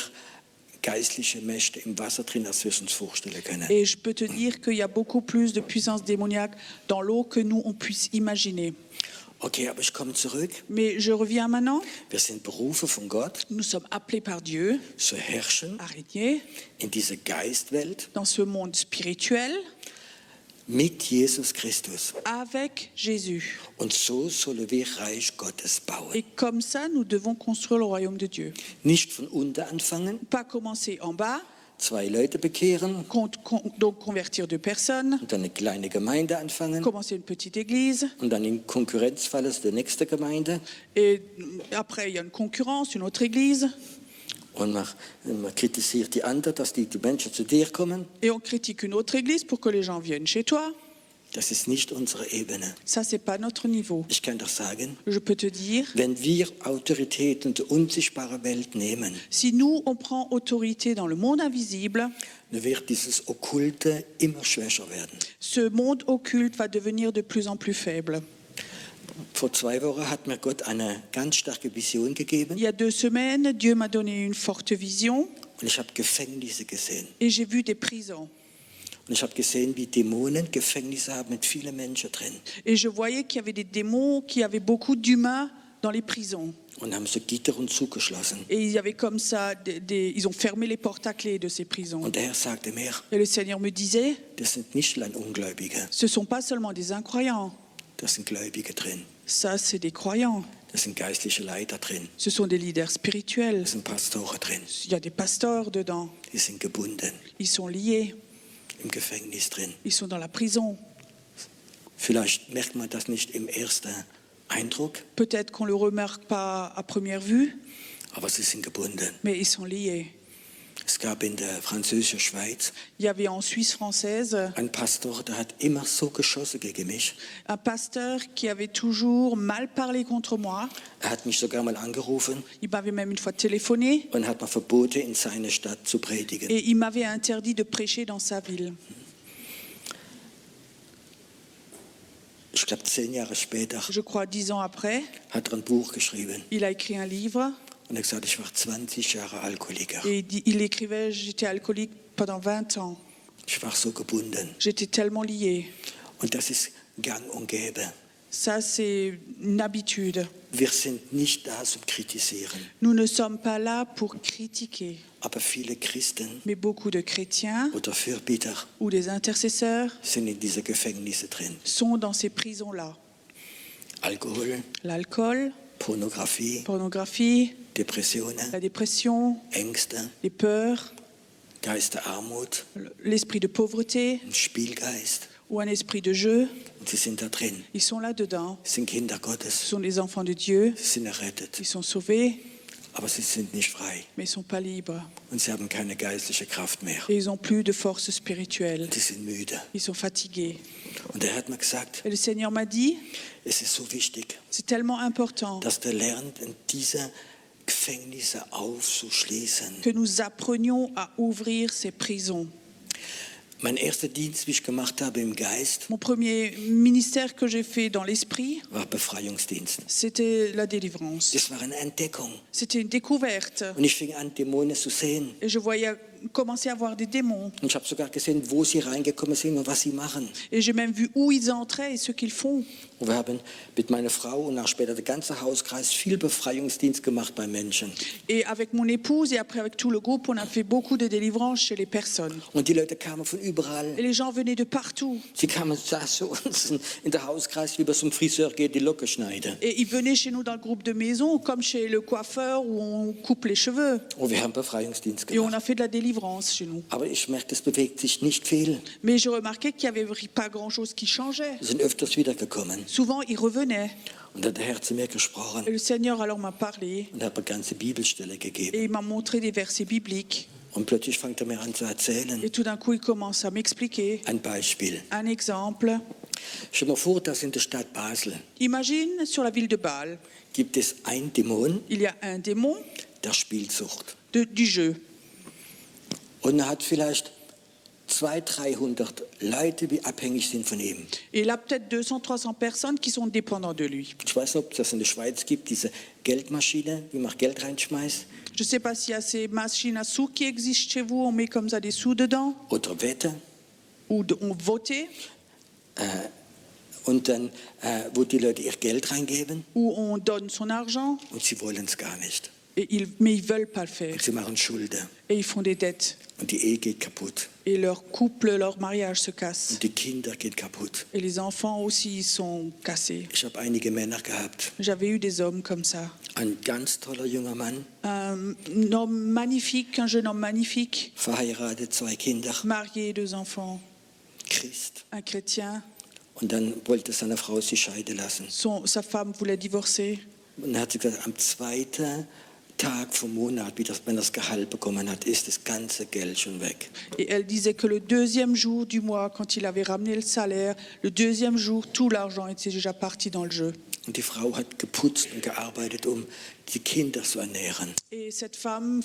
geistliche Mächte im Wasser drin, als wir es uns vorstellen können. Et je peux te dire qu'il y a beaucoup plus de puissance démoniaque dans l'eau que nous, on puisse imaginer. Okay, aber ich komme zurück. Mais je reviens maintenant. Wir sind berufen von Gott, Nous sommes appelés par Dieu zu herrschen à régner in dieser Geistwelt dans ce monde spirituel mit Jesus Christus. avec Jésus. Und so sollen wir Reich Gottes bauen. Et comme ça, nous devons construire le royaume de Dieu. Nicht von unten anfangen, Pas commencer en bas, 2 Leute bekehren donc convertir 2 personnes, und dann eine kleine Gemeinde anfangen commencer une petite église, und dann in Konkurrenz fallen zu der nächsten Gemeinde. et après il y a une concurrence, une autre église, Und man kritisiert die anderen, dass die Menschen zu dir kommen. et on critique une autre église pour que les gens viennent chez toi. Das ist nicht unsere Ebene. Ça, c'est pas notre niveau. Ich kann doch sagen, Je peux te dire, wenn wir Autorität in der unsichtbaren Welt nehmen, si nous, on prend autorité dans le monde invisible, dann wird dieses Okkulte immer schwächer werden. ce monde occulte va devenir de plus en plus faible. Vor 2 Wochen hat mir Gott eine ganz starke Vision gegeben Il y a 2 semaines, Dieu m'a donné une forte vision und ich habe Gefängnisse gesehen. et j'ai vu des prisons. Und ich habe gesehen, wie Dämonen Gefängnisse haben mit vielen Menschen drin. Et je voyais qu'il y avait des démons, qu'il y avait beaucoup d'humains dans les prisons. Und haben so Gitter und zugeschlossen. Et il y avait comme ça, ils ont fermé les portes à clé de ces prisons. Und der Herr sagte mir, Et le Seigneur me disait, das sind nicht allein Ungläubige, ce ne sont pas seulement des incroyants, das sind Gläubige drin. ça c'est des croyants, Das sind geistliche Leiter drin. ce sont des leaders spirituels. Das sind Pastoren drin. Il y a des pasteurs dedans, Die sind gebunden, ils sont liés, im Gefängnis drin. ils sont dans la prison. Vielleicht merkt man das nicht im ersten Eindruck, Peut-être qu'on ne le remarque pas à première vue, aber sie sind gebunden. mais ils sont liés. Es gab in der französischen Schweiz Il y avait en Suisse française einen Pastor, der hat immer so geschossen gegen mich. un pasteur qui avait toujours mal parlé contre moi. Er hat mich sogar mal angerufen Il m'avait même une fois téléphoné und hat mir verboten, in seiner Stadt zu predigen. et il m'avait interdit de prêcher dans sa ville. ich glaube 10 Jahre später, Je crois 10 ans après, hat er ein Buch geschrieben. il a écrit un livre Und er hat gesagt, ich war 20 Jahre Alkoholiker. et il écrivait « J'étais alcoolique pendant 20 ans. Ich war so gebunden. J'étais tellement lié. Und das ist gang und gäbe. Ça, c'est une habitude. Wir sind nicht da zum Kritisieren. Nous ne sommes pas là pour critiquer. Aber viele Christen Mais beaucoup de chrétiens oder Fürbitter ou des intercesseurs sind in diese Gefängnisse drin. sont dans ces prisons-là. Alkohol, L'alcool, Pornografie, pornographie, Depressionen, la dépression, Ängste, les peurs, Geist der Armut, l'esprit de pauvreté ein Spielgeist. ou un esprit de jeu. Und sie sind da drin. Ils sont là-dedans. Sie sind Kinder Ce Gottes. sont des enfants de Dieu. Sie sind errettet. Ils sont sauvés, Aber sie sind nicht frei. mais ils ne sont pas libres. Und sie haben keine geistliche Kraft mehr. Et ils n'ont plus de force spirituelle. Sie sind müde. Ils sont fatigués. Und er hat mir gesagt, Et le Seigneur m'a dit, es ist so wichtig, c'est tellement important dass du lernst, in diese Gefängnisse aufzuschließen. que nous apprenions à ouvrir ces prisons. Mein erster Dienst, wie ich gemacht habe im Geist, Mon premier ministère que j'ai fait dans l'esprit, war Befreiungsdienst. c'était la délivrance. Das war eine Entdeckung. C'était une découverte. Und ich fing an, Dämonen zu sehen. Et je voyais commencer à voir des démons. Und ich habe sogar gesehen, wo sie reingekommen sind und was sie machen. Et j'ai même vu où ils entraient et ce qu'ils font. Und wir haben mit meiner Frau und auch später der ganze Hauskreis viel Befreiungsdienst gemacht bei Menschen. Et avec mon épouse et après avec tout le groupe, on a fait beaucoup de délivrance chez les personnes. Und die Leute kamen von Et überall. les gens venaient de partout. Sie kamen, saßen uns in der Hauskreis, wie man zum Friseur geht, die Locke schneiden. Et ils venaient chez nous dans le groupe de maison, comme chez le coiffeur où on coupe les cheveux. Und wir haben Befreiungsdienst Et on gemacht. a fait de la délivrance chez nous. Aber ich merke, es bewegt sich nicht viel. Mais je remarquais qu'il n'y avait pas grand-chose qui changeait. Sie sind öfters wiedergekommen. Souvent, ils revenaient. Und dann hat der Herr zu mir gesprochen Et le Seigneur alors m'a parlé und hat mir ganze Bibelstelle gegeben. et il m'a montré des versets bibliques. Und plötzlich fängt er mir an zu erzählen. Et tout d'un coup, il commence à m'expliquer Ein Beispiel. un exemple. Stell dir mal vor, dass in der Stadt Basel Imagine, sur la ville de Bâle, gibt es ein Dämon il y a un démon der Spielsucht. du jeu. Und er hat vielleicht 200, 300 Leute, die abhängig sind von ihm. Et il a peut-être 200, 300 personnes qui sont dépendantes de lui. Ich weiß nicht, ob es das in der Schweiz gibt, diese Geldmaschine, wie man Geld reinschmeißt. Je ne sais pas s'il y a ces machines à sous qui existent chez vous, on met comme ça des sous dedans, Oder Wette. ou on votait, Und dann, wo die Leute ihr Geld reingeben ou on donne son argent, und sie wollen es gar nicht. mais ils ne veulent pas le faire. Und sie machen Schulden Et ils font des dettes. und die Ehe geht kaputt. Et leur couple, leur mariage se casse. Und die Kinder gehen kaputt. Et les enfants aussi sont cassés. Ich habe einige Männer gehabt. J'avais eu des hommes comme ça. Ein ganz toller junger Mann, Un homme magnifique, un jeune homme magnifique, verheiratet, 2 Kinder, marié, 2 enfants, Christ. un chrétien. Und dann wollte seine Frau sich scheiden lassen. Sa femme voulait divorcer. Und dann hat sie gesagt, am 2. Tag vom Monat, wenn er das Gehalt bekommen hat, ist das ganze Geld schon weg. Et elle disait que le 2e jour du mois, quand il avait ramené le salaire, le 2e jour, tout l'argent était déjà parti dans le jeu. Und die Frau hat geputzt und gearbeitet, um die Kinder zu ernähren. Et cette femme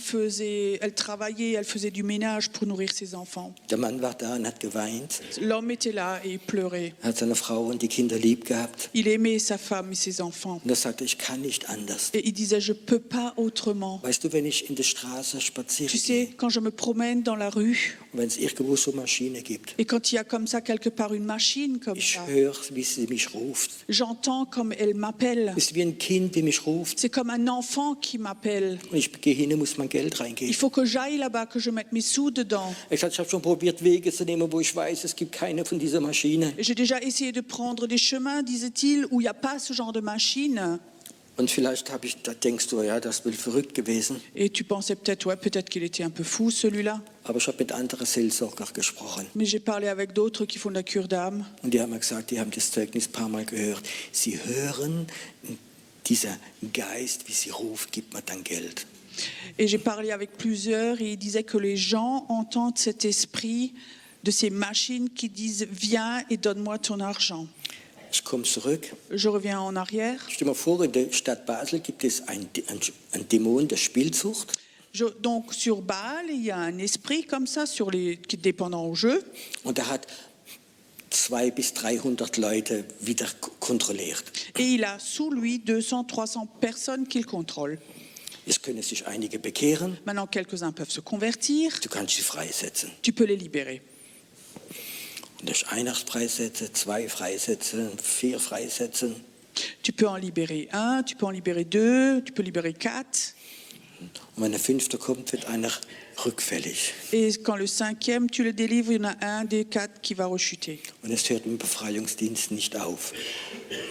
elle travaillait, elle faisait du ménage pour nourrir ses enfants. Der Mann war da und hat geweint, L'homme était là et il pleurait. hat seine Frau und die Kinder lieb gehabt. Il aimait sa femme et ses enfants. Und er sagte, ich kann nicht anders. Et il disait, je ne peux pas autrement. Weißt du, wenn ich in der Straße spaziere Tu sais, gehe, quand je me promène dans la rue, wenn es irgendwo so Maschine gibt, et quand il y a comme ça quelque part une machine comme ich ça, höre, wie sie mich ruft. j'entends comme elle m'appelle. Es ist wie ein Kind, wie mich ruft. C'est comme un enfant qui m'appelle. Und ich gehe hin und muss mein Geld Il reingeben. faut que j'aille là-bas, que je mette mes sous dedans. Ich habe schon probiert, Wege zu nehmen, wo ich weiß, es gibt keine von dieser Maschine. J'ai déjà essayé de prendre des chemins, disait-il, où il n'y a pas ce genre de machine. Und vielleicht da denkst du, ja, das will verrückt gewesen. Et tu pensais peut-être, ouais, peut-être qu'il était un peu fou celui-là. Aber ich habe mit anderen Seelsorgern gesprochen. Mais j'ai parlé avec d'autres qui font de la cure d'âme. Und die haben mir gesagt, die haben das Zeugnis ein paar Mal gehört. Sie hören, dieser Geist, wie sie ruft, gibt mir dann Geld. Et j'ai parlé avec plusieurs et ils disaient que les gens entendent cet esprit de ces machines qui disent « Viens et donne-moi ton argent ». Ich komme zurück. Je reviens en arrière. Stell dir mal vor, in der Stadt Basel gibt es ein Dämon der Spielsucht. Donc sur Bâle, il y a un esprit comme ça qui est dépendant au jeu. Und er hat 200 bis 300 Leute wieder kontrolliert. Et il a sous lui 200, 300 personnes qu'il contrôle. Es können sich einige bekehren, Maintenant, quelques-uns peuvent se convertir. du kannst sie freisetzen. Tu peux les libérer. Und durch einer freisetzen, 2 freisetzen, 4 freisetzen. Tu peux en libérer 1, tu peux en libérer 2, tu peux libérer 4. Und wenn der 5. kommt, wird einer rückfällig. Et quand le 5e, tu le délivres, il y en a un des 4 qui va rechuter. Und es hört im Befreiungsdienst nicht auf.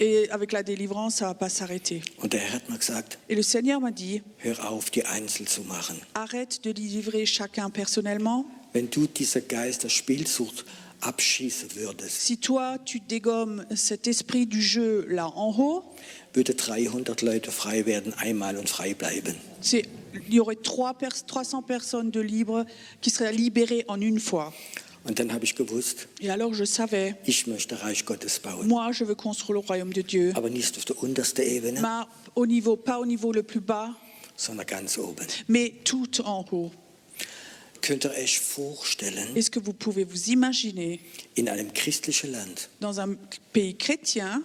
Et avec la délivrance, ça ne va pas s'arrêter. Und der Herr hat mir gesagt, Et le Seigneur m'a dit, hör auf, die einzeln zu machen. arrête de livrer chacun personnellement. Wenn du dieser Geist der Spielsucht abschießen würdest, Si toi, tu dégommes cet esprit du jeu là en haut, würde 300 Leute frei werden, einmal und frei bleiben. il y aurait 300 personnes de libres qui seraient libérées en une fois. Und dann habe ich gewusst, Et alors je savais, ich möchte Reich Gottes bauen. moi je veux construire le royaume de Dieu, Aber nicht auf der untersten Ebene, mais pas au niveau le plus bas, sondern ganz oben. mais tout en haut. Könnt ihr euch vorstellen, Est-ce que vous pouvez vous imaginer, in einem christlichen Land, dans un pays chrétien,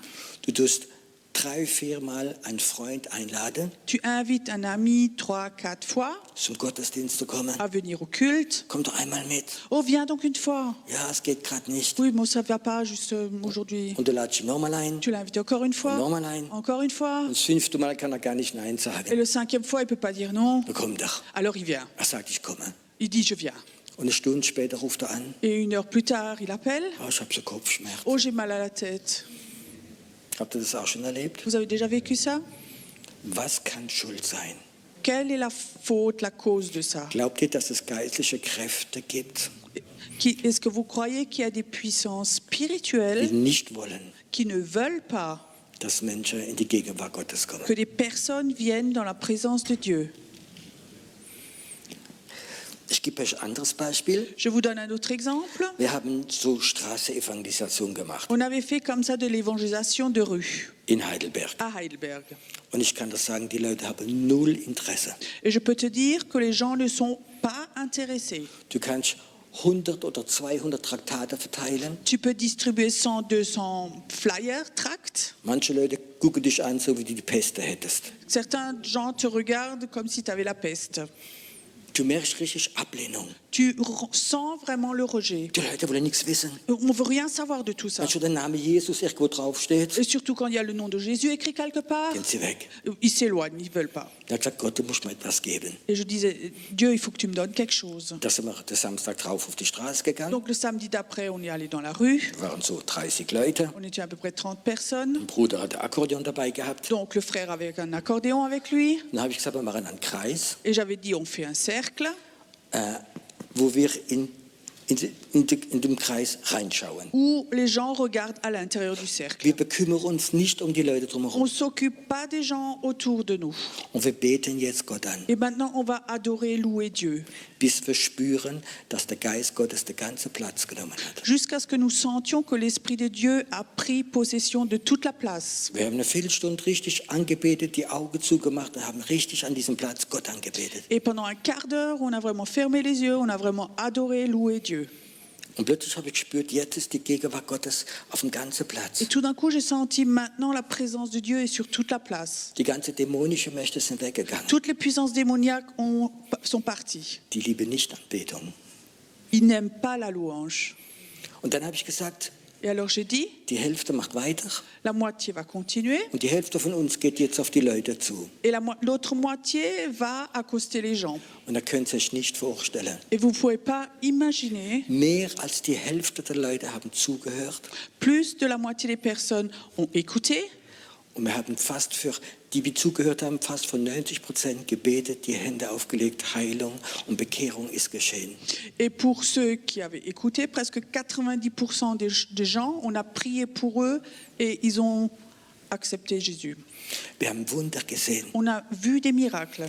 du tust 3, 4 Mal einen Freund einladen, tu invites un ami 3, 4 fois zum Gottesdienst zu kommen. à venir au culte. Komm doch einmal mit. Oh, viens donc une fois. Ja, es geht gerade nicht. Oui, moi ça ne va pas juste aujourd'hui. Und du ladest ihn nochmal ein. Tu l'invites encore une fois. Nochmal ein. Encore une fois. Und das 5. Mal kann er gar nicht Nein Et sagen. le 5e fois, il ne peut pas dire non. Da komm doch. Alors il vient. Er sagt, ich komme. Il dit je viens. Und eine Stunde später ruft er an. Et 1 heure plus tard, il appelle. Oh, ich habe so Kopfschmerzen. Oh, j'ai mal à la tête. Habt ihr das auch schon erlebt? Vous avez déjà vécu ça? Was kann Schuld sein? Quelle est la faute, la cause de ça? Glaubt ihr, dass es geistliche Kräfte gibt, Est-ce que vous croyez qu'il y a des puissances die spirituelles nicht wollen, qui ne veulent pas dass Menschen in die Gegenwart Gottes kommen? que des personnes viennent dans la présence de Dieu? Ich gebe euch ein anderes Beispiel. Je vous donne un autre exemple. Wir haben so Straße-Evangelisation gemacht On avait fait comme ça de l'évangélisation de rue in Heidelberg. à Heidelberg. Und ich kann das sagen, die Leute haben null Interesse. Et je peux te dire que les gens ne sont pas intéressés. Du kannst 100 oder 200 Traktate verteilen. Tu peux distribuer 100, 200 flyers, tracts. Manche Leute gucken dich an, so wie du die Pest hättest. Certains gens te regardent comme si tu avais la peste. Du merkst richtig Ablehnung. Tu sens vraiment le rejet. Die Leute wollen nichts wissen. On ne veut rien savoir de tout ça. Wenn schon der Name Jesus irgendwo draufsteht, Et surtout quand il y a le nom de Jésus écrit quelque part, gehen sie weg. ils s'éloignent, ils ne veulent pas. Er hat gesagt, Gott, du musst mir etwas geben. Et je disais, Dieu, il faut que tu me donnes quelque chose. Da sind wir den Samstag drauf auf die Straße gegangen. Donc le samedi d'après, on est allé dans la rue. Da waren so 30 Leute. On était à peu près 30 personnes. Mein Bruder hatte Akkordeon dabei gehabt. Donc le frère avait un accordéon avec lui. Dann habe ich gesagt, wir machen einen Kreis, Et j'avais dit, on fait un cercle wo wir in dem Kreis reinschauen. où les gens regardent à l'intérieur du cercle. Wir bekümmern uns nicht um die Leute On ne drumherum. s'occupe pas des gens autour de nous. Und wir beten jetzt Gott an, Et maintenant, on va adorer, louer Dieu. bis wir spüren, dass der Geist Gottes den ganzen Platz genommen hat. Jusqu'à ce que nous sentions que l'Esprit de Dieu a pris possession de toute la place. Wir haben eine Viertelstunde richtig angebetet, die Augen zugemacht und haben richtig an diesem Platz Gott angebetet. Et pendant un quart d'heure, on a vraiment fermé les yeux, on a vraiment adoré, loué Dieu. Und plötzlich habe ich gespürt, jetzt ist die Gegenwart Gottes auf dem ganzen Platz. Et tout d'un coup, j'ai senti maintenant la présence de Dieu est sur toute la place. Die ganze dämonische Mächte sind weggegangen. Toutes les puissances démoniaques sont parties. Die lieben nicht Anbetung. Ils n'aiment pas la louange. Und dann habe ich gesagt, Et alors j'ai dit, die Hälfte macht weiter la moitié va continuer und die Hälfte von uns geht jetzt auf die Leute zu. et l'autre moitié va accoster les gens. Und da könnt ihr euch nicht vorstellen, Et vous ne pouvez pas imaginer, mehr als die Hälfte der Leute haben zugehört. plus de la moitié des personnes ont écouté. Und wir haben fast für die, die zugehört haben, fast von 90% gebetet, die Hände aufgelegt, Heilung und Bekehrung ist geschehen. Et pour ceux qui avaient écouté, presque 90% des gens, on a prié pour eux et ils ont accepté Jésus. Wir haben Wunder gesehen. On a vu des miracles.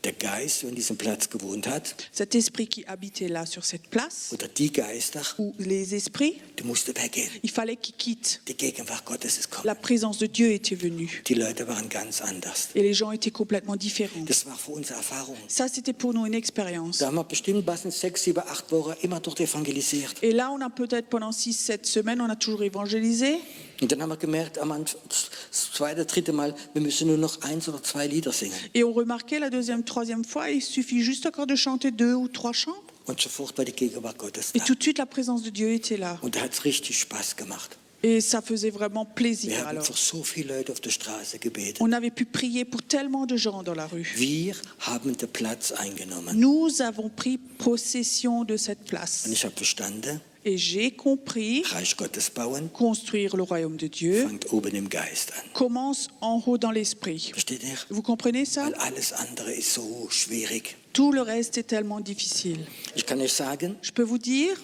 der Geist, der an diesem Platz gewohnt hat, cet esprit qui habitait là sur cette place, oder die Geister, ou les esprits, die mussten weggehen. il fallait qu'ils quittent. Die Gegenwart Gottes ist La gekommen. présence de Dieu était venue Die Leute waren ganz anders. et les gens étaient complètement différents. Das war für unsere Erfahrung. Ça, c'était pour nous une expérience. Da haben wir bestimmt was in 6, 7, 8 Wochen immer dort evangelisiert. Et là, on a peut-être pendant 6-7 semaines, on a toujours évangélisé. Und dann haben wir gemerkt, das zweite, dritte Mal, wir müssen nur noch 1 oder 2 Lieder singen. Et on remarquait la deuxième, troisième fois, il suffit juste encore de chanter 2 ou 3 chants. Und sofort war die Gegenwart Gottes Et da. tout de suite, la présence de Dieu était là. Und da hat es richtig Spaß gemacht. Et ça faisait vraiment Wir plaisir haben alors. für so viele Leute auf der Straße gebetet. On avait pu prier pour tellement de gens dans la rue. Wir haben den Platz eingenommen. Nous avons pris possession de cette place. Und ich habe verstanden, Et j'ai compris, Reich Gottes bauen construire le royaume de Dieu fängt oben im Geist an. commence en haut dans l'esprit. Versteht ihr? Vous comprenez ça? Weil alles andere ist so schwierig. Tout le reste est tellement difficile. Ich kann euch sagen, Je peux vous dire,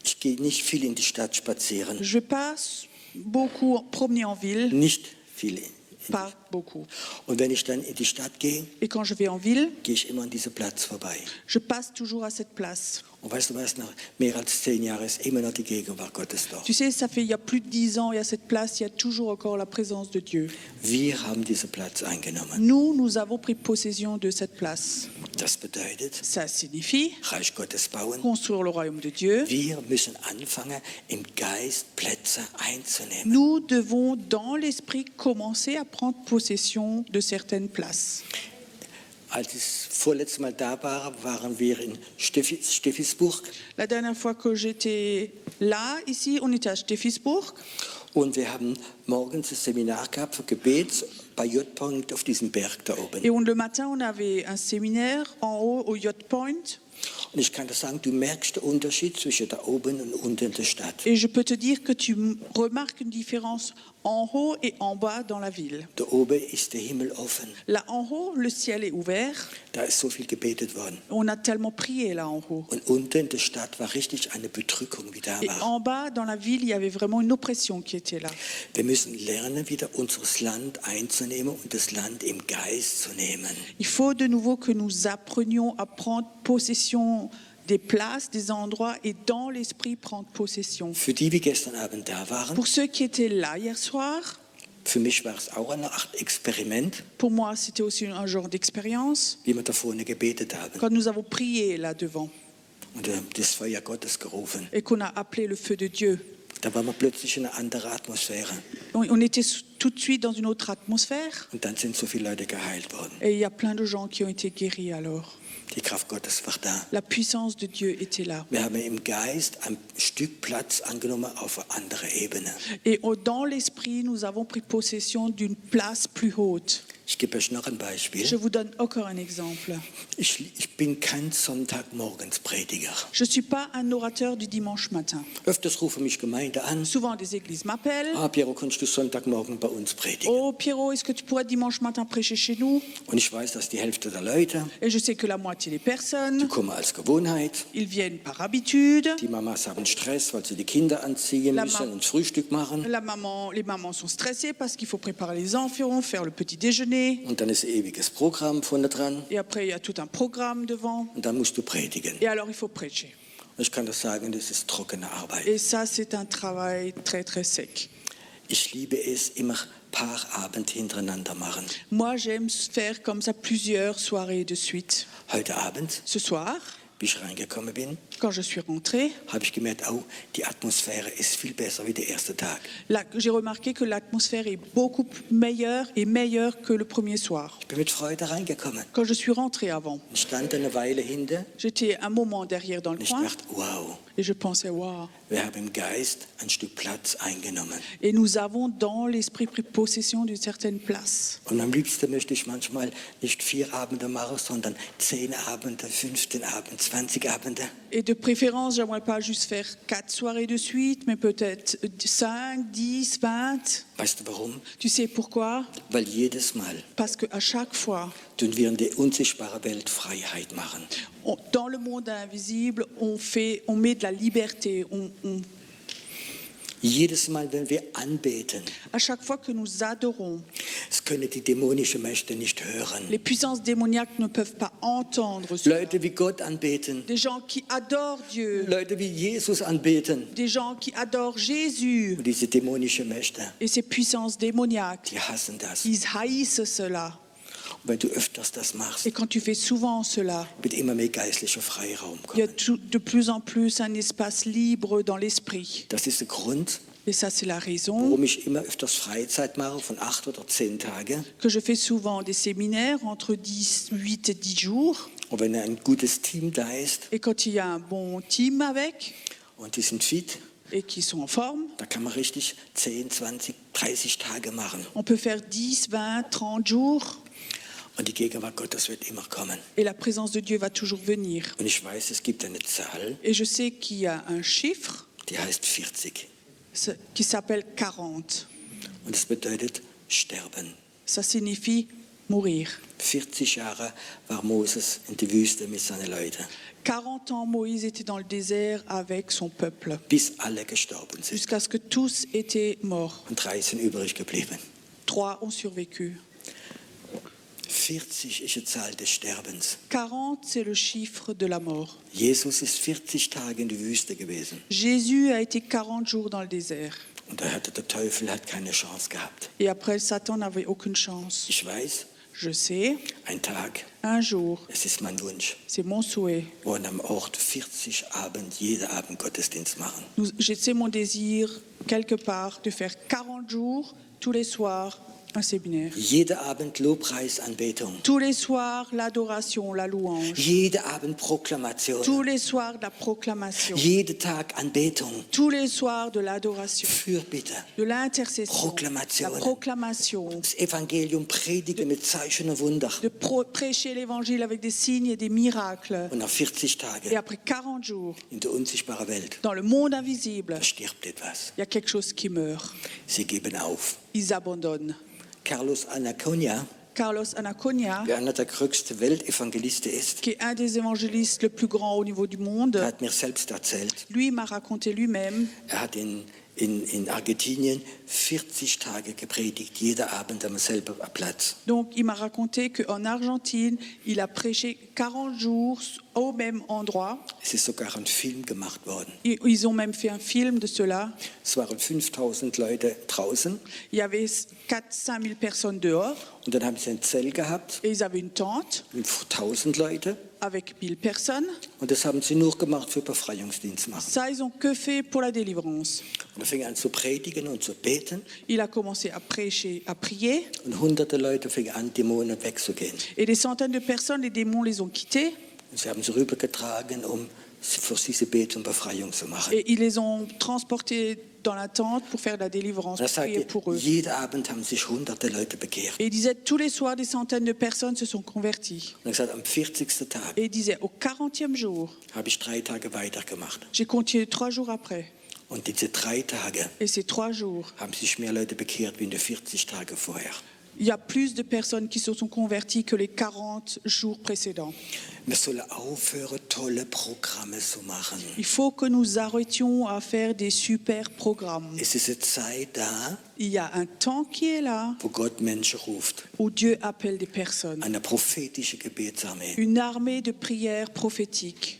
ich gehe nicht viel in die Stadt spazieren. je vais pas beaucoup promener en ville, Nicht viel. pas beaucoup. Und wenn ich dann in die Stadt gehe, Et quand je vais en ville, gehe ich immer an diesem Platz vorbei. je passe toujours à cette place. Und weißt du was, nach mehr als 10 Jahren ist immer noch die Gegenwart Gottes da. Tu sais, ça fait il y a plus de 10 ans, il y a cette place, il y a toujours encore la présence de Dieu. Wir haben diesen Platz eingenommen. Nous avons pris possession de cette place. Das bedeutet, Ça signifie Reich Gottes bauen. construire le royaume de Dieu. Wir müssen anfangen, im Geist Plätze einzunehmen. Nous devons, dans l'esprit, commencer à prendre possession de certaines places. Als ich vorletztes Mal da war, waren wir in Steffisburg La dernière fois que j'étais là, ici, on était à Steffisburg. und wir haben morgens ein Seminar gehabt für Gebet bei J-Point auf diesem Berg da oben. Et le matin, on avait un séminaire en haut au Yacht Point. Und ich kann dir sagen, du merkst den Unterschied zwischen da oben und unten in der Stadt. Et je peux te dire que tu remarques une différence en haut et en bas dans la ville. Da oben ist der Himmel offen. Là en haut, le ciel est ouvert. Da ist so viel gebetet worden. On a tellement prié là en haut. Und unten in der Stadt war richtig eine Bedrückung, wie da Et war. en bas, dans la ville, il y avait vraiment une oppression qui était là. Wir müssen lernen, wieder unser Land einzunehmen und das Land im Geist zu nehmen. Il faut de nouveau que nous apprenions à prendre possession des places, des endroits et dans l'esprit prendre possession. Für die, die gestern Abend da waren, Pour ceux qui étaient là hier soir, für mich war es auch eine Art Experiment, pour moi c'était aussi un genre d'expérience. wie wir da vorne gebetet haben Quand nous avons prié là devant und das Feuer Gottes gerufen. et qu'on a appelé le feu de Dieu, Da waren wir plötzlich in einer anderen Atmosphäre on était tout de suite dans une autre atmosphère und dann sind so viele Leute geheilt worden. et il y a plein de gens qui ont été guéris alors. Die Kraft Gottes war da. La puissance de Dieu était là. Wir haben im Geist ein Stück Platz angenommen auf einer anderen Ebene. Et dans l'esprit, nous avons pris possession d'une place plus haute. Ich gebe euch noch ein Je Beispiel. vous donne encore un exemple. Ich bin kein Sonntagmorgensprediger. Je ne suis pas un orateur du dimanche matin. Öfters rufen mich Gemeinde an. Souvent, des églises m'appellent. Ah, Piero, kannst du Sonntagmorgen bei uns predigen? Oh, Pierrot, est-ce que tu pourrais dimanche matin prêcher chez nous? Und ich weiß, dass die Hälfte der Leute, Et je sais que la moitié des die personnes, kommen als Gewohnheit. ils viennent par habitude. Die Mamas haben Stress, weil sie die Kinder anziehen La müssen Ma- und Frühstück machen. Les mamans sont stressées parce qu'il faut préparer les enfants, faire le petit déjeuner. Und dann ist ein ewiges Programm vorne dran. Et après, il y a tout un programme devant. Und dann musst du predigen. Et alors, il faut prêcher. Und ich kann das sagen, das ist trockene Arbeit. Et ça, c'est un travail très, très sec. Ich liebe es, immer paar Abend hintereinander machen. Moi, j'aime faire comme ça plusieurs soirées de suite. Heute Abend, Ce soir, wie ich reingekommen bin, quand je suis rentrée, habe ich gemerkt, oh, die Atmosphäre ist viel besser wie der erste Tag. là, j'ai remarqué que l'atmosphère est beaucoup meilleure que le premier soir. Ich bin mit Freude reingekommen. Quand je suis rentrée avant, Ich stand eine Weile hinter j'étais un moment derrière dans le und ich coin dachte, wow, et je pensais, waouh. wir haben im Geist ein Stück Platz eingenommen. Et nous avons dans l'esprit pris possession d'une certaine place. Und am liebsten möchte ich manchmal nicht 4 Abende machen, sondern 10 Abende, 15 Abende, 20 Abende. Et de préférence, j'aimerais pas juste faire 4 soirées de suite, mais peut-être 5, 10, 20. Weißt du warum? Tu sais pourquoi? Weil jedes Mal Parce qu'à chaque fois, tun wir in der unsichtbaren Welt Freiheit machen. dans le monde invisible, on met de la liberté. Jedes Mal, wenn wir anbeten, À chaque fois que nous adorons, das können die dämonischen Mächte nicht hören. les puissances démoniaques ne peuvent pas entendre cela. Leute wie Gott anbeten, Des gens qui adorent Dieu, Leute wie Jesus anbeten. des gens qui adorent Jésus. Und diese dämonischen Mächte, Et ces puissances démoniaques, die hassen das. ils haïssent cela. Und wenn du öfters das machst, Et quand tu fais souvent cela, wird immer mehr geistlicher Freiraum il y a kommen. de plus en plus un espace libre dans l'esprit. Das ist der Grund, Et ça, c'est la raison warum ich immer öfters Freizeit mache von 8 oder 10 Tagen. que je fais souvent des séminaires entre 8 et 10 jours. Und wenn ein gutes Team da ist Et quand il y a un bon team avec und die sind fit, et qui sont en forme, da kann man richtig 10, 20, 30 Tage machen. on peut faire 10, 20, 30 jours Und die Gegenwart Gottes wird immer kommen. et la présence de Dieu va toujours venir. Und ich weiß, es gibt eine Zahl, Et je sais qu'il y a un chiffre die heißt 40. qui s'appelle 40. Und das bedeutet sterben. Ça signifie mourir. 40 Jahre war Moses in der Wüste mit seinen Leuten, 40 ans, Moïse était dans le désert avec son peuple, bis alle gestorben sind. jusqu'à ce que tous étaient morts. Und 3 sind übrig geblieben. 3 ont survécu. 40 ist die Zahl des Sterbens. 40, c'est le chiffre de la mort. Jesus ist 40 Tage in der Wüste gewesen. Jésus a été 40 jours dans le désert. Und da hatte der Teufel hat keine Chance gehabt. Et après, Satan n'avait aucune chance. Ich weiß, Je sais, ein Tag, un jour, es ist mein Wunsch, c'est mon souhait. wollen am Ort 40 Abend, jeden Abend Gottesdienst machen. C'est mon désir, quelque part, de faire 40 jours, tous les soirs, un séminaire. Jeden Abend Lobpreis, Anbetung. Tous les soirs, l'adoration, la louange. Jeden Abend Proklamation. Tous les soirs, de la proclamation. Jeden Tag Anbetung. Tous les soirs, de l'adoration, Fürbitte. de l'intercession, Proclamation. la proclamation, Das Evangelium predigen mit Zeichen und Wunder. de prêcher l'évangile avec des signes et des miracles. Und nach 40 Et Tagen après 40 jours, in der unsichtbaren Welt, dans le monde invisible, da stirbt etwas. il y a quelque chose qui meurt. Sie geben auf. Ils abandonnent. Carlos Anaconia, Carlos Anaconia, der einer der größten Weltevangelisten ist, qui est un des évangélistes le plus grand au niveau du monde, hat mir selbst erzählt, lui m'a raconté lui-même, er hat in Argentinien 40 Tage gepredigt, jeder Abend am selben Platz. donc il m'a raconté qu'en Argentine, il a prêché 40 jours au même endroit. Es ist sogar ein Film gemacht worden. Ils ont même fait un film de cela. Es waren 5000 Leute draußen Il y avait 4-5 000 personnes dehors und dann haben sie ein Zelt gehabt et ils avaient une tente mit 1000 Leute avec 1000 personnes. und das haben sie nur gemacht für Befreiungsdienst machen. Ça, ils ont que fait pour la délivrance. Und er fing an zu predigen und zu beten Il a commencé à prêcher, à prier und hunderte Leute fingen an, Dämonen wegzugehen. et des centaines de personnes, les démons les ont quittés Und sie haben sie rübergetragen, um für sie Gebet und Befreiung zu machen. et ils les ont transportés dans la tente pour faire de la délivrance, Und er pour prier sagte, pour eux. jeden Abend haben sich hunderte Leute bekehrt. Et il disait tous les soirs, des centaines de personnes se sont converties. Und er gesagt, am 40. Tag Et il disait au 40e jour, habe ich 3 Tage weitergemacht. j'ai continué 3 jours après. Und diese 3 Tage Et ces 3 jours, haben sich mehr Leute bekehrt wie in den 40 Tagen vorher. il y a plus de personnes qui se sont converties que les 40 jours précédents. Wir sollen aufhören, tolle Programme zu machen. Il faut que nous arrêtions à faire des super programmes. Es ist eine Zeit da, Il y a un temps qui est là wo Gott Menschen ruft. où Dieu appelle des personnes. Eine prophetische Gebetsarmee. Une armée de prières prophétiques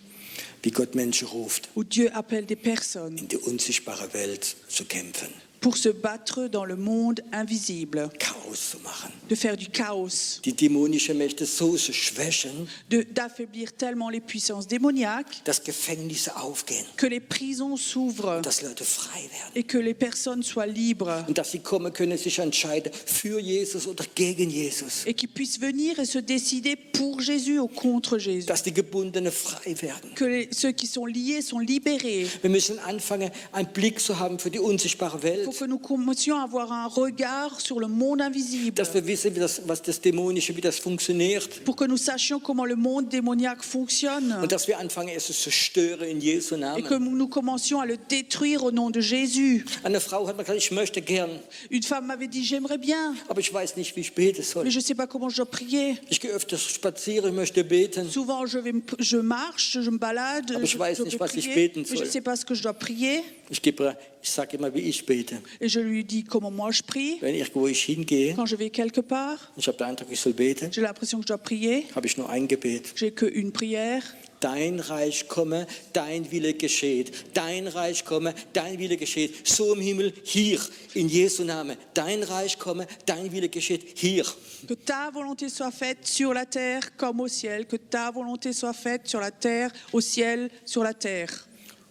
Wie Gott Menschen ruft, où Dieu appelle des personnes in die unsichtbare Welt zu kämpfen. pour se battre dans le monde invisible, Chaos zu machen. de faire du chaos, Die dämonischen Mächte so zu schwächen, d'affaiblir tellement les puissances démoniaques dass Gefängnisse aufgehen, que les prisons s'ouvrent dass Leute frei werden. et que les personnes soient libres Und dass sie kommen können, sich entscheiden für Jesus oder gegen Jesus. et qu'ils puissent venir et se décider pour Jésus ou contre Jésus. Dass die Gebundenen frei werden. Que ceux qui sont liés sont libérés. Wir müssen anfangen, einen Blick zu haben für die unsichtbare Il faut Welt. que nous commencions à avoir un regard sur le monde invisible. Dass wir wissen, was das Dämonische, wie das funktioniert. Pour que nous sachions comment le monde démoniaque fonctionne. Und dass wir anfangen, es zu zerstören in Jesu Et que Namen. nous commencions à le détruire au nom de Jésus. Eine Frau hat mir gesagt, ich möchte gern, Une femme m'avait dit, j'aimerais bien, aber ich weiß nicht, wie ich beten soll. mais je ne sais pas comment je dois prier. Ich gehe öfters spazieren, ich möchte beten. Souvent, je marche, je me balade, Aber ich weiß je nicht, veux was ich prier, beten mais je soll. ne sais pas ce que je dois prier. Ich sage immer, wie ich bete. Et je lui dis comment moi je prie. Wenn irgendwo ich hingehe, Quand je vais quelque part, ich habe den Eindruck, ich soll beten, j'ai l'impression que je dois prier. habe ich nur ein Gebet. J'ai qu'une prière. Dein Reich komme, dein Wille geschieht. Dein Reich komme, dein Wille geschieht. So im Himmel, hier, in Jesu Namen. Dein Reich komme, dein Wille geschieht, hier. Que ta volonté soit faite sur la terre comme au ciel. Que ta volonté soit faite sur la terre, au ciel, sur la terre.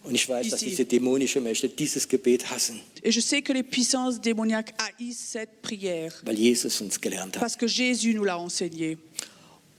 Und ich weiß, dass Ici. diese dämonischen Mächte dieses Gebet hassen, Et je sais que les puissances démoniaques haïssent cette prière. weil Jesus uns gelernt hat. Parce que Jésus nous l'a enseigné.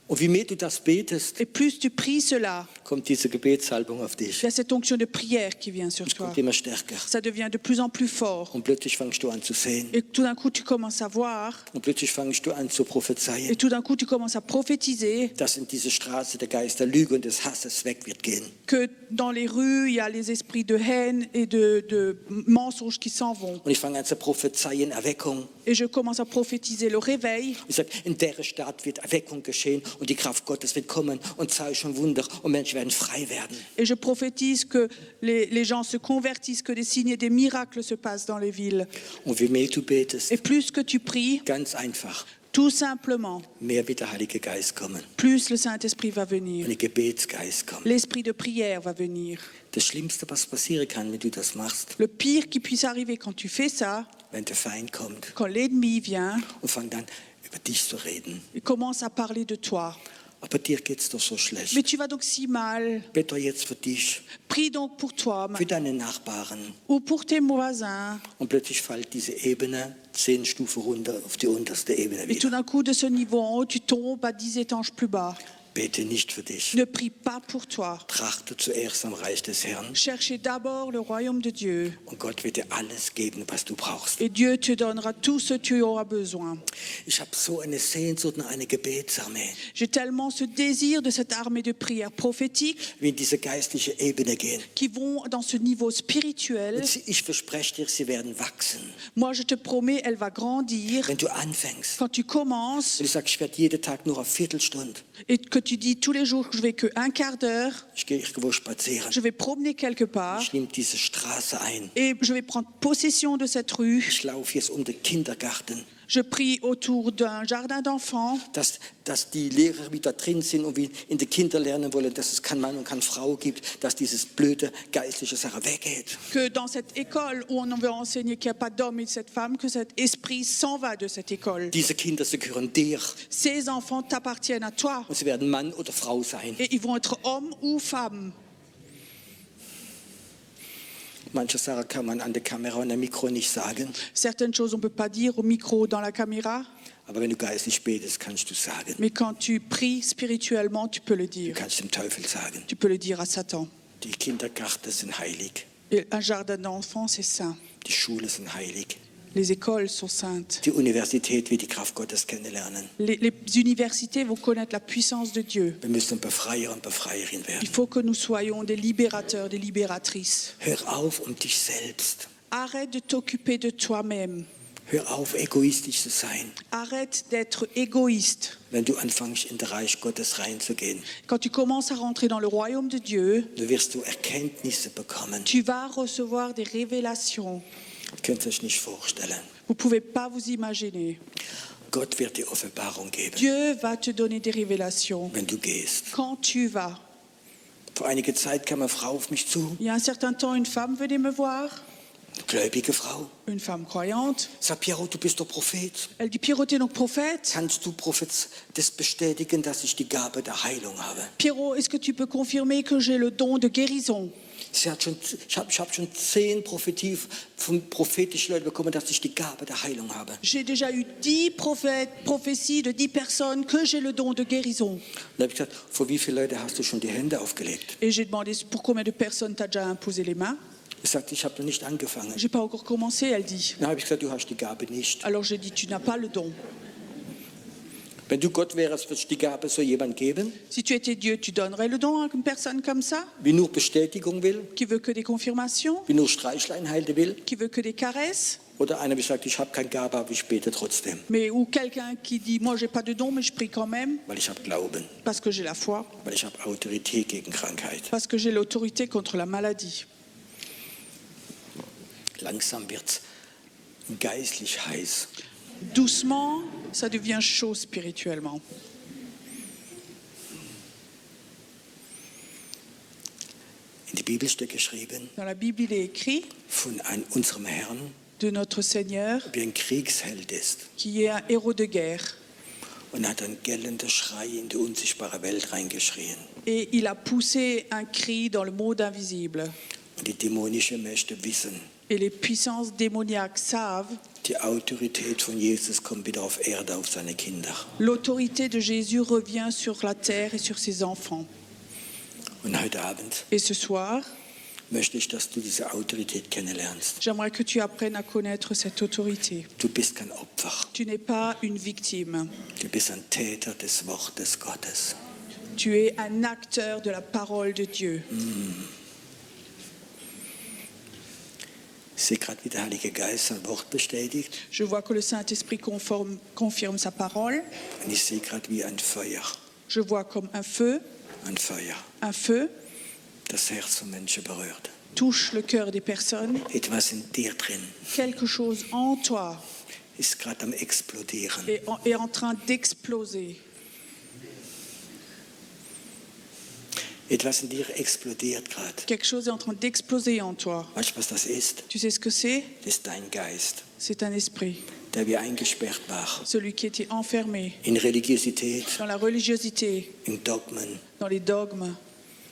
Und wie mehr du das betest, Et plus tu pries cela, kommt diese Gebetssalbung auf dich. il y a cette onction de prière qui vient sur Es toi. kommt immer stärker. Ça devient de plus en plus fort. Und plötzlich fängst du an zu sehen. Et tout d'un coup, tu commences à voir. Und plötzlich fängst du an zu prophezeien, Et tout d'un coup, tu commences à prophétiser dass in diese Straße der Geist der Lüge und des Hasses weg wird gehen. que dans les rues, il y a les esprits de haine et de mensonges qui s'en vont. Und ich fange an zu prophezeien, Erweckung. Et je commence à prophétiser le réveil. Ich sage, in der Stadt wird Erweckung geschehen und die Kraft Gottes wird kommen und Zeichen und Wunder und Menschen werden frei werden. Et je prophétise que les gens se convertissent, que des signes et des miracles se passent dans les villes. Und wie mehr du betest, Et plus que tu pries, ganz einfach, tout simplement, mehr wird der Heilige Geist kommen plus le Saint-Esprit va venir. und der Gebetsgeist kommen. L'esprit de prière va venir. Das Schlimmste, was passieren kann, wenn du das machst, Le pire qui puisse arriver quand tu fais ça, wenn der Feind kommt quand l'ennemi vient und fängt an, über dich zu reden. et commence à parler de toi. Aber dir geht's doch so Mais schlecht. tu vas donc si mal. Bete doch jetzt für dich, Prie donc pour toi für deine Nachbarn. ou pour tes voisins. Und plötzlich fällt diese Ebene 10 Stufen runter auf die unterste Ebene Et tout wieder. d'un coup, de ce niveau en haut, tu tombes à 10 étages plus bas. Bete nicht für dich. Ne prie pas pour toi. Trachte zuerst am Reich des Herrn. Cherchez d'abord le royaume de Dieu. Und Gott wird dir alles geben, was du brauchst. Et Dieu te donnera tout ce que tu auras besoin. Ich habe so eine Sehnsucht nach einer Gebetsarmee, J'ai tellement ce désir de cette armée de prière prophétique wie in diese geistliche Ebene gehen. qui vont dans ce niveau spirituel. Und ich verspreche dir, sie werden wachsen. Moi, je te promets, elle va grandir. Wenn du anfängst, Quand tu commences wenn du sagst, ich werde jeden Tag nur eine Viertelstunde, et que tu dis tous les jours que je vais que un quart d'heure, ich gehe irgendwo spazieren, je vais promener quelque part ich nehme diese Straße ein, et je vais prendre possession de cette rue. ich laufe jetzt um den Kindergarten, Je prie autour d'un jardin d'enfants, dass die Lehrer wieder drin sind und wie in den Kindern lernen wollen, dass es kein Mann und keine Frau gibt, dass dieses blöde geistliche Sache weggeht. que dans cette école où on veut enseigner qu'il n'y a pas d'homme et de cette femme, que cet esprit s'en va de cette école. Diese Kinder, sie gehören dir Ces enfants t'appartiennent à toi und sie werden Mann oder Frau sein. et ils vont être hommes ou femmes. Manche Sachen kann man an der Kamera und am Mikro nicht sagen, Certaines choses on ne peut pas dire au micro, dans la caméra, aber wenn du geistlich betest, kannst du sagen. mais quand tu pries spirituellement, tu peux le Du dire. kannst dem Teufel sagen. Tu peux le dire à Satan. Die Kindergärten sind heilig, Et un jardin d'enfants, c'est saint. die Schulen sind heilig, Les écoles sont saintes. die Universität wird die Kraft Gottes kennenlernen. Les universités vont connaître la puissance de Dieu. Wir müssen Befreier und Befreierin Il werden. faut que nous soyons des libérateurs, des libératrices. Hör auf, um dich selbst. Arrête de t'occuper de toi-même. Hör auf, egoistisch zu sein. Arrête d'être égoïste. Wenn du anfängst, in das Reich Gottes reinzugehen, Quand tu commences à rentrer dans le royaume de Dieu, dann wirst du Erkenntnisse bekommen. tu vas recevoir des révélations. Ihr könnt es euch nicht vorstellen. Vous ne pouvez pas vous imaginer. Gott wird dir Offenbarung geben, Dieu va te donner des révélations wenn du gehst. quand tu vas. Vor einiger Zeit kam eine Frau auf mich zu, Il y a un certain temps, une femme venait me voir, eine gläubige Frau. une femme croyante. Sagt, Piero, du bist doch Prophet. Elle dit, Pierrot, t'es donc prophète? Kannst du das bestätigen, dass ich die Gabe der Heilung habe? Pierrot, est-ce que tu peux confirmer que j'ai le don de guérison? Ich habe schon 10 prophetische Leute bekommen, dass ich die Gabe der Heilung habe. J'ai déjà eu 10 prophéties de 10 personnes que j'ai le don de guérison. Dann habe ich gesagt, vor wie viele Leute hast du schon die Hände aufgelegt? Et j'ai demandé pour combien de personnes tu as déjà imposé les mains. Er sagt, ich habe noch nicht angefangen. J'ai pas encore commencé, elle dit. Dann habe ich gesagt, du hast die Gabe nicht. Alors j'ai dit, tu n'as pas le don. Wenn du Gott wärst, würdest du die Gabe so jemand geben, Si tu étais Dieu, tu donnerais le don à une personne comme ça, wie nur Bestätigung will, qui veut que des confirmations, wie nur Streichleinheiten will? qui veut que des caresses, Oder einer, wie sagt, ich habe keine Gabe, aber ich bete trotzdem, mais ou quelqu'un qui dit, moi j'ai pas de don, mais je prie quand même weil ich habe Glauben, parce que j'ai la foi, weil ich habe Autorität gegen Krankheit. parce que j'ai l'autorité contre la maladie. Langsam wird es geistlich heiß. Doucement, ça devient chaud spirituellement. In der Bibel steht geschrieben Dans la Bible, il est écrit von unserem Herrn, de notre Seigneur wie ein Kriegsheld ist. qui est un héros de guerre. Und hat einen gellenden Schrei in die unsichtbare Welt reingeschrien. Et il a poussé un cri dans le monde invisible. Und die dämonischen Mächte wissen, Et les puissances démoniaques savent, die Autorität von Jesus kommt wieder auf Erde, auf seine Kinder. l'autorité de Jésus revient sur la terre et sur ses enfants. Und heute Abend Et ce soir, möchte ich, dass du diese Autorität kennenlernst. j'aimerais que tu apprennes à connaître cette autorité. Du bist kein Opfer. Tu n'es pas une victime. Du bist ein Täter des Wortes Gottes. Tu es un acteur de la parole de Dieu. Ich sehe gerade, wie der Heilige Geist sein Wort bestätigt. Je vois que le Saint-Esprit confirme sa parole. Und ich sehe gerade wie ein Feuer. Je vois comme un feu Das Herz von Menschen berührt. touche le cœur des personnes. Etwas in dir drin Quelque chose en toi ist gerade am Explodieren. est en train d'exploser. Etwas in dir explodiert gerade. Quelque chose est en train d'exploser en toi. Weißt du, was das ist? Tu sais ce que c'est? Das ist dein Geist, C'est un esprit. der wie eingesperrt war. Celui qui était enfermé In Religiosität, dans la religiosité, in Dogmen, dans les dogmes.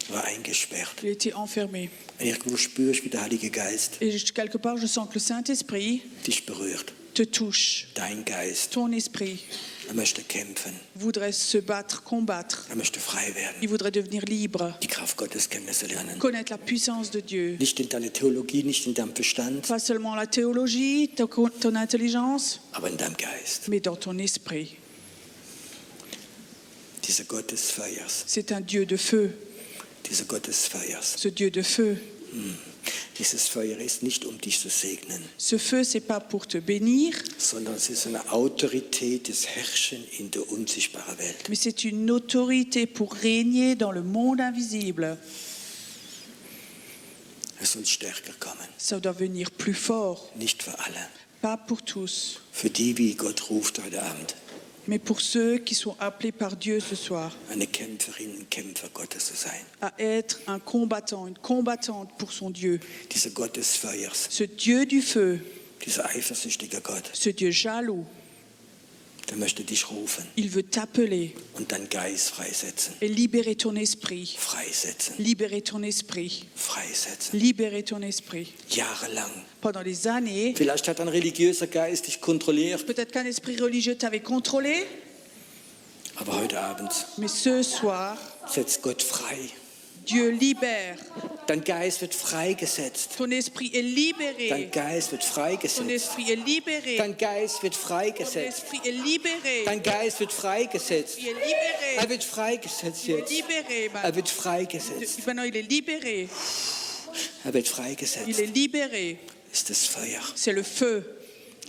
war eingesperrt. Il était enfermé. Und irgendwo spürst du, wie der Heilige Geist Et quelque part, je sens que le Saint-Esprit dich berührt. te touche. Dein Geist, Ton esprit er möchte kämpfen. voudrait se battre, combattre. Er möchte frei Il werden. voudrait devenir libre, Die Kraft Gottes kennenzulernen. connaître la puissance de Dieu. Nicht in deiner Theologie, nicht in deinem Verstand, Pas seulement la théologie, ton intelligence, aber in deinem Geist. mais dans ton esprit. Dieser Gott des Feuers, C'est un Dieu de feu, dieser Gott des Feuers. ce Dieu de feu. Dieses Feuer ist nicht, um dich zu segnen, Ce feu, c'est pas pour te bénir, sondern es ist eine Autorität des Herrschen in der unsichtbaren Welt. mais c'est une autorité pour régner dans le monde invisible. Es soll stärker kommen, Ça doit venir plus fort, nicht für alle. pas pour tous, Für die, wie Gott ruft heute Abend, mais pour ceux qui sont appelés par Dieu ce soir eine Kämpferin und Kämpfer Gottes zu sein. à être un combattant, une combattante pour son Dieu. Dieser Gott des Feuers, Ce Dieu du feu, dieser eifersüchtige Gott, ce Dieu jaloux, der möchte dich rufen il veut t'appeler und deinen Geist freisetzen. et libérer ton esprit. Freisetzen, Libérer ton esprit. freisetzen. Libérer ton esprit. Jahrelang. Pendant des années, Vielleicht hat ein religiöser Geist dich kontrolliert, peut-être qu'un esprit religieux t'avait contrôlé, aber heute Abend mais ce soir, setzt Gott frei. Dieu libère. Dein Geist wird freigesetzt. Ton esprit est Dein libéré. Geist wird Ton freigesetzt. esprit est libéré. Dein Geist wird Ton freigesetzt. esprit est libéré. Dein Geist wird freigesetzt. Il est libéré. Er wird freigesetzt Il est jetzt. libéré Er maintenant. wird freigesetzt. Maintenant, il est libéré. Er wird Il freigesetzt. est libéré. Ist das Feuer. C'est le feu.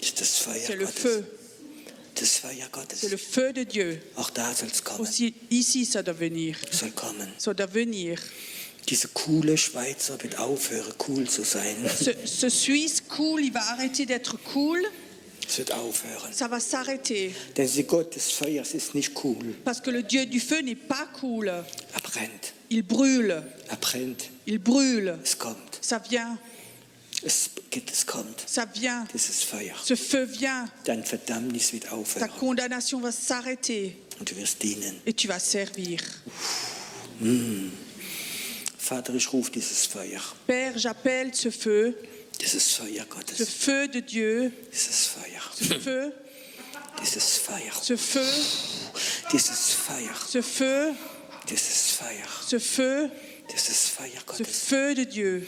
Ist das C'est Feuer le Gottes. feu. Das Feuer C'est le Gottes. feu de Dieu. Auch da soll es kommen. Aussi, ici, ça doit venir. Soll kommen. Ça doit venir. Dieser coole Schweizer wird aufhören, cool zu sein. Ce Suisse cool, il va arrêter d'être cool. Es wird aufhören. Ça va s'arrêter. Denn der Gott des Feuers ist nicht cool. Parce que le Dieu du feu n'est pas cool. Er brennt. Il brûle. Er brennt. Il brûle. Es kommt. Ça vient. Es kommt. Ça vient. Dieses Feuer. Ce feu vient. Dein Verdammnis wird Ta aufhören. condamnation va s'arrêter. Und du wirst dienen. Et tu vas servir. Vater, ich rufe dieses Feuer. Père, j'appelle ce feu, Dieses Feuer ce Gottes. feu de Dieu, Dieses Feuer. ce feu, Dieses Feuer. ce feu, Dieses Feuer. ce feu, Dieses Feuer. ce feu, Dieses Feuer ce Gottes. feu de Dieu.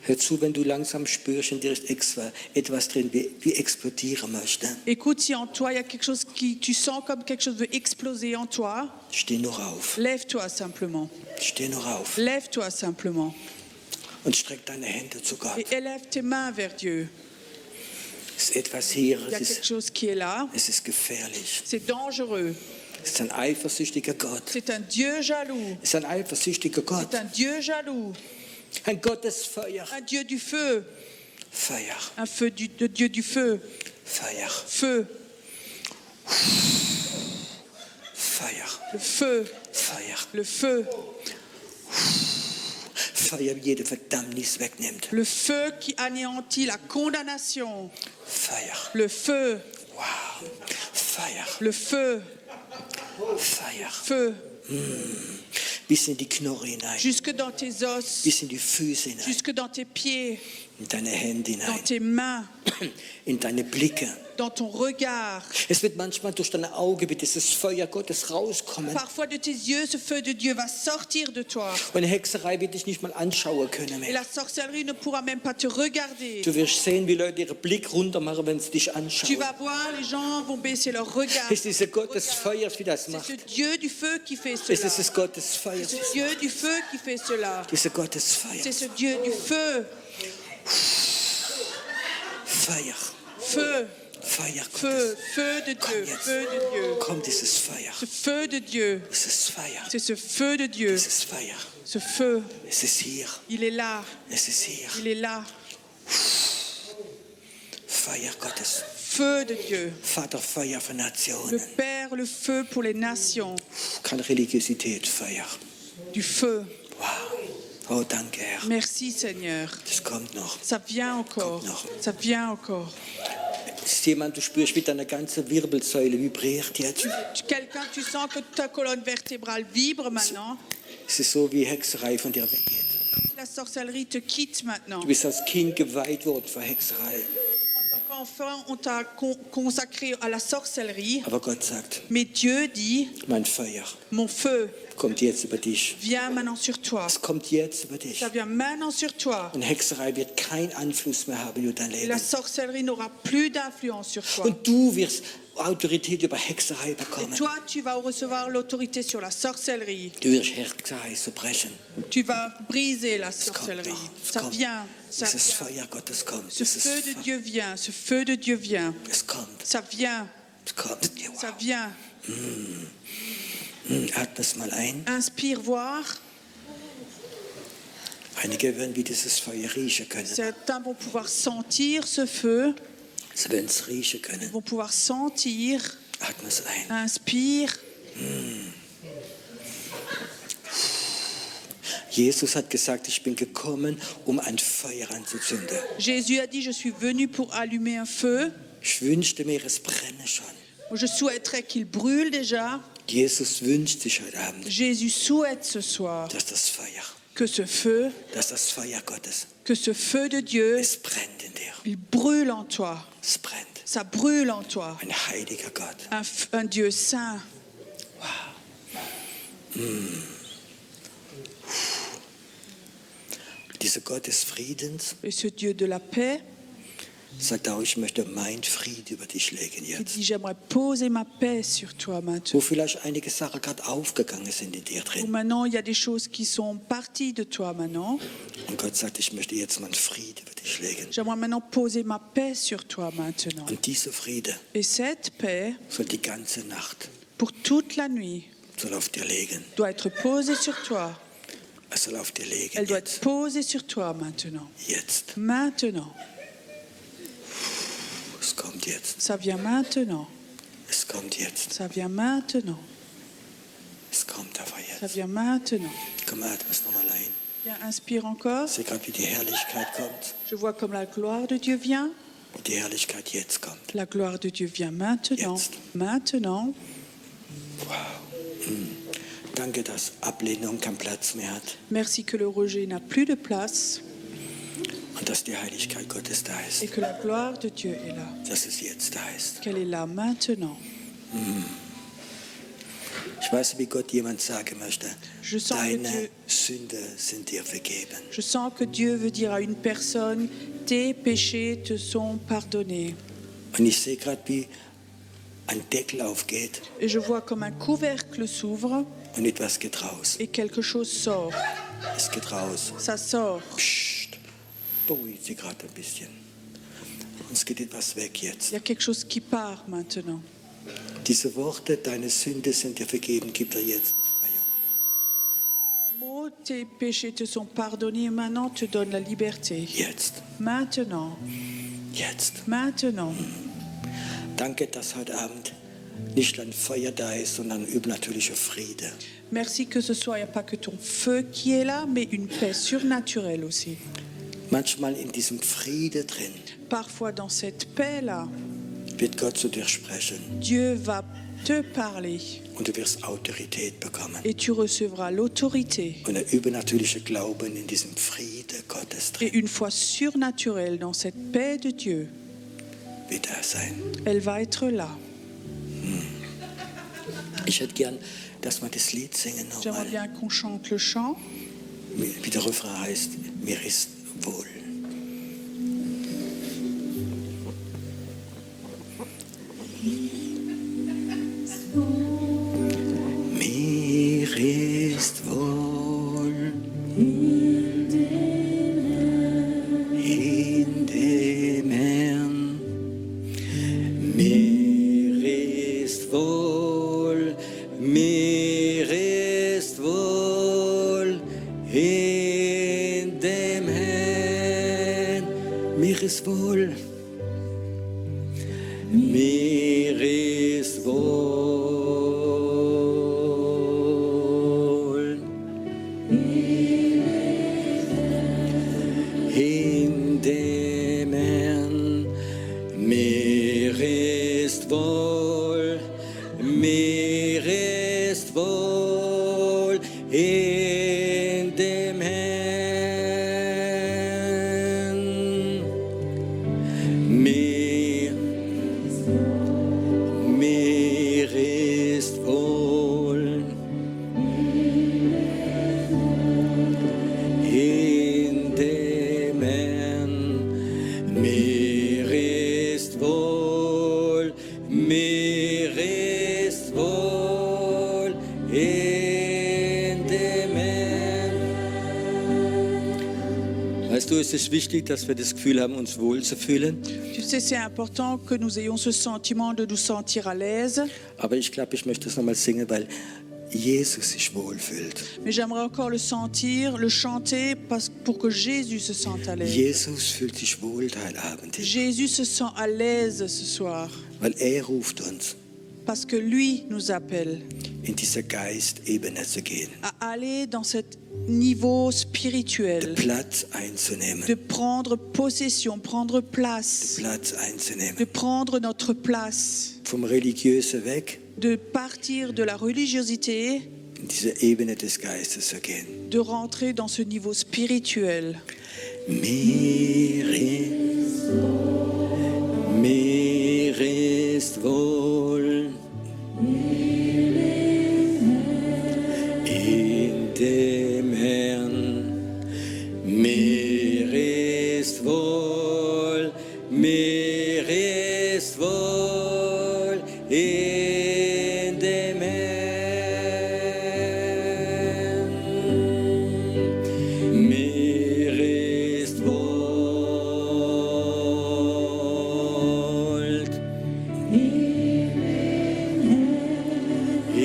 Hör zu, wenn du langsam spürst, in dir ist etwas drin, wie explodieren möchte. Écoute, si en toi il y a quelque chose qui, tu sens comme quelque chose veut exploser en toi, Steh noch auf. lève-toi simplement. Steh noch auf. Lève-toi simplement. Und streck deine Hände zu Gott. Et élève tes mains vers Dieu. Es ist etwas hier, Il y a quelque chose qui est là. es ist gefährlich. C'est dangereux. Es ist ein eifersüchtiger Gott. C'est un Dieu jaloux. Es ist ein eifersüchtiger Gott. C'est un Dieu jaloux. Ein Gott des Feuers. Un Dieu du feu. Feuer, Un feu de Dieu du feu. Feuer, Feu, Feuer, le feu, Feuer. le feu. Feuer, wie jede Verdammnis wegnimmt. Le feu qui anéantit la condamnation. Feuer, Le feu, wow. Feuer, le feu, Feuer. feu. Bis in die Knochen hinein, Jusque dans tes os, bis in die Füße hinein, jusque dans tes pieds, in deine Hände dans hinein, tes mains, in deine Blicke. dans ton regard. Es wird manchmal durch deine Augen wird dieses Feuer Gottes rauskommen. Parfois de tes yeux, ce feu de Dieu va sortir de toi. Und Hexerei wird dich nicht mal anschauen können Et mehr. la sorcellerie ne pourra même pas te regarder. Du wirst sehen, wie Leute ihren Blick runter machen, wenn sie dich Tu anschauen. vas voir, les gens vont baisser leur regard. Es ist dieser Gott des Feuers, wie das C'est macht. ce Dieu du feu qui fait Es cela. ist das Gott des C'est Feuers. ce Dieu du feu qui fait cela. Dieser Gott des C'est Feuers. ce Dieu du feu. Feuer. Feu, Feuer feu, Gottes. feu de Dieu, feu de Dieu. Kommt dieses Feuer. Ce feu de Dieu, Dieses Feuer. c'est ce feu de Dieu. Dieses Feuer. Ce feu, Es ist hier. il est là, Es ist hier. il est là. Feuer Gottes. Feu de Dieu. Vater, Feuer für Le Nationen. Père, le feu pour les nations. Keine Religiosität, Feuer. Du feu. Wow. Oh, danke, Herr. Merci Seigneur. Das kommt noch. Ça vient encore. Kommt noch. Ça vient encore. Ist jemand, du spürst, wie deine ganze Wirbelsäule vibriert jetzt. Quelqu'un, tu sens que ta colonne vertébrale vibre maintenant. Es ist so, wie Hexerei von dir weggeht. La sorcellerie te quitte maintenant. Du bist als Kind geweiht worden für Hexerei. Enfin, on t'a consacré à la sorcellerie. Aber Gott sagt, Mais Dieu dit, mein Feuer mon feu kommt jetzt über dich. vient maintenant sur toi. Es kommt jetzt über dich. Ça vient maintenant sur toi. Und Hexerei wird keinen Einfluss mehr haben über dein Et la Leben. sorcellerie n'aura plus d'influence sur toi. Und du wirst Autorität über Hexerei Et bekommen. toi, tu vas recevoir l'autorité sur la sorcellerie. Du wirst Hexerei zerbrechen. Tu vas briser la Es kommt sorcellerie. noch. Es Ça kommt. vient. Ça Dieses vient. Feuer Gottes kommt. Ce Dieses feu de Feuer. Dieu vient. Ce feu de Dieu vient. Es kommt. Ça vient. Es kommt. Ça vient. Atme es mal ein. Inspire, voir. Einige werden wie dieses Feuer riechen können. Certains vont pouvoir sentir ce feu. Sie werden es riechen können. Vont pouvoir sentir. Atme es ein. Inspire. Jesus hat gesagt, ich bin gekommen, um ein Feuer anzuzünden. Jésus a dit, je suis venu pour allumer un feu. Ich wünschte mir, es brenne schon. Je souhaiterais qu'il brûle déjà. Jesus wünscht sich heute Abend, Jésus souhaite ce soir dass das Feuer, que ce feu Gottes, de Dieu, es brennt in dir. il brûle en toi. Es brennt. Ça brûle en toi. Ein heiliger Gott. Un Dieu saint. Dieser Gott des Friedens Et ce Dieu de la paix, sagt auch, ich möchte mein Frieden über dich legen il jetzt. dit, j'aimerais poser ma paix sur toi Wo maintenant. vielleicht einige Sachen gerade aufgegangen sind in dir Où drin. maintenant, il y a des choses qui sont parties de toi maintenant. Und Gott sagt, ich möchte jetzt meinen Frieden über dich legen. J'aimerais maintenant poser ma paix sur toi maintenant. Und dieser Friede Et cette paix, soll die ganze Nacht pour toute la nuit, soll auf dir liegen. doit être posée sur toi. Er soll auf dir liegen. Elle doit être Jetzt. posée sur toi maintenant. Jetzt. Maintenant. Es kommt jetzt. Ça vient maintenant. Es kommt jetzt. Ça vient maintenant. Es kommt aber Ça jetzt. vient maintenant. Komm, atme es nochmal ein. Bien, inspire encore. Ich sehe gerade, wie die Herrlichkeit kommt. Je vois comme la gloire de Dieu vient. Wie die Herrlichkeit jetzt kommt. La gloire de Dieu vient maintenant. Jetzt. Maintenant. Danke, dass Ablehnung keinen Platz mehr hat. Merci que le rejet n'a plus de place Und dass die Heiligkeit Gottes da ist. et que la gloire de Dieu est là. Dass es jetzt da ist. Qu'elle est là maintenant. Ich weiß, wie Gott jemand sagen möchte. Je sens que Deine Dieu- Sünde sind dir vergeben. Je sens que Dieu veut dire à une personne, tes péchés te sont pardonnés. Und ich sehe gerade, wie ein Deckel aufgeht Et je vois comme un couvercle s'ouvre und etwas geht raus. et quelque chose sort. Es geht raus. Ça sort. Psst. Beruhigt sie gerade ein bisschen. Und es geht etwas weg Il jetzt. y a quelque chose qui part maintenant. Diese Worte, deine Sünde sind dir vergeben, gibt er jetzt. Mots, Tes péchés te sont pardonnés et maintenant te donne la liberté. Jetzt, Maintenant, jetzt. maintenant. Danke, dass heute Abend nicht ein Feuer da ist, sondern übernatürlicher Friede. Merci que ce soir, il n'y a pas que ton feu qui est là, mais une paix surnaturelle aussi. Manchmal in diesem Friede drin Parfois, dans cette paix-là, wird Gott zu dir sprechen Dieu va te parler und du wirst Autorität bekommen. et tu recevras l'autorité Und der übernatürliche Glauben in diesem Friede Gottes et drin une foi surnaturelle dans cette paix de Dieu. wird er sein. Elle va être là. Ich hätte gern, dass wir das Lied singen J'aimerais nochmal. bien qu'on chante le chant. Wie der Refrain heißt, mir ist wohl. Mir ist wohl in dem Herrn. Mir ist wohl, mir ist wohl in dem Herrn. Mir ist wohl, mir ist wohl. In dem Herrn, mir ist wohl, mir ist wohl in dem Herrn. Mir ist wohl in dem Herrn. Mir ist wohl, mir ist wohl in dem Herrn. Weißt du, es ist wichtig, dass wir das Gefühl haben, uns wohl zu fühlen. Tu sais, c'est important que nous ayons ce sentiment de nous sentir à l'aise. Aber ich glaube, ich möchte es nochmal singen, weil Jesus sich wohlfühlt. Mais j'aimerais encore le sentir, le chanter pour que Jésus se sente à l'aise. Jesus fühlt sich wohl heute Abend, Jésus se sent à l'aise ce soir weil ruft uns, parce que lui nous appelle in diese Geistebene zu gehen, à aller dans ce niveau den spirituel, Platz einzunehmen, de prendre possession, prendre place, Platz einzunehmen, de prendre notre place, vom Religiösen weg, de partir de la religiosité, in diese Ebene des Geistes zu gehen. de rentrer dans ce niveau spirituel. Mir ist wohl in dem Herrn. Mir ist wohl, mir ist wohl in dem Herrn. Mir ist wohl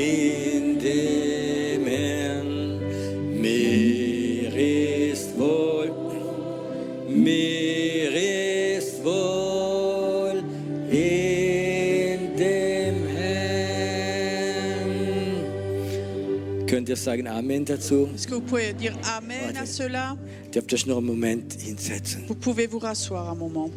in dem Herrn. Mir ist wohl, mir ist wohl in dem Herrn. Könnt ihr sagen Amen dazu? Est-ce que vous pouvez dire Amen à cela? Dürft euch noch einen Moment hinsetzen. Vous pouvez vous rasseoir un moment.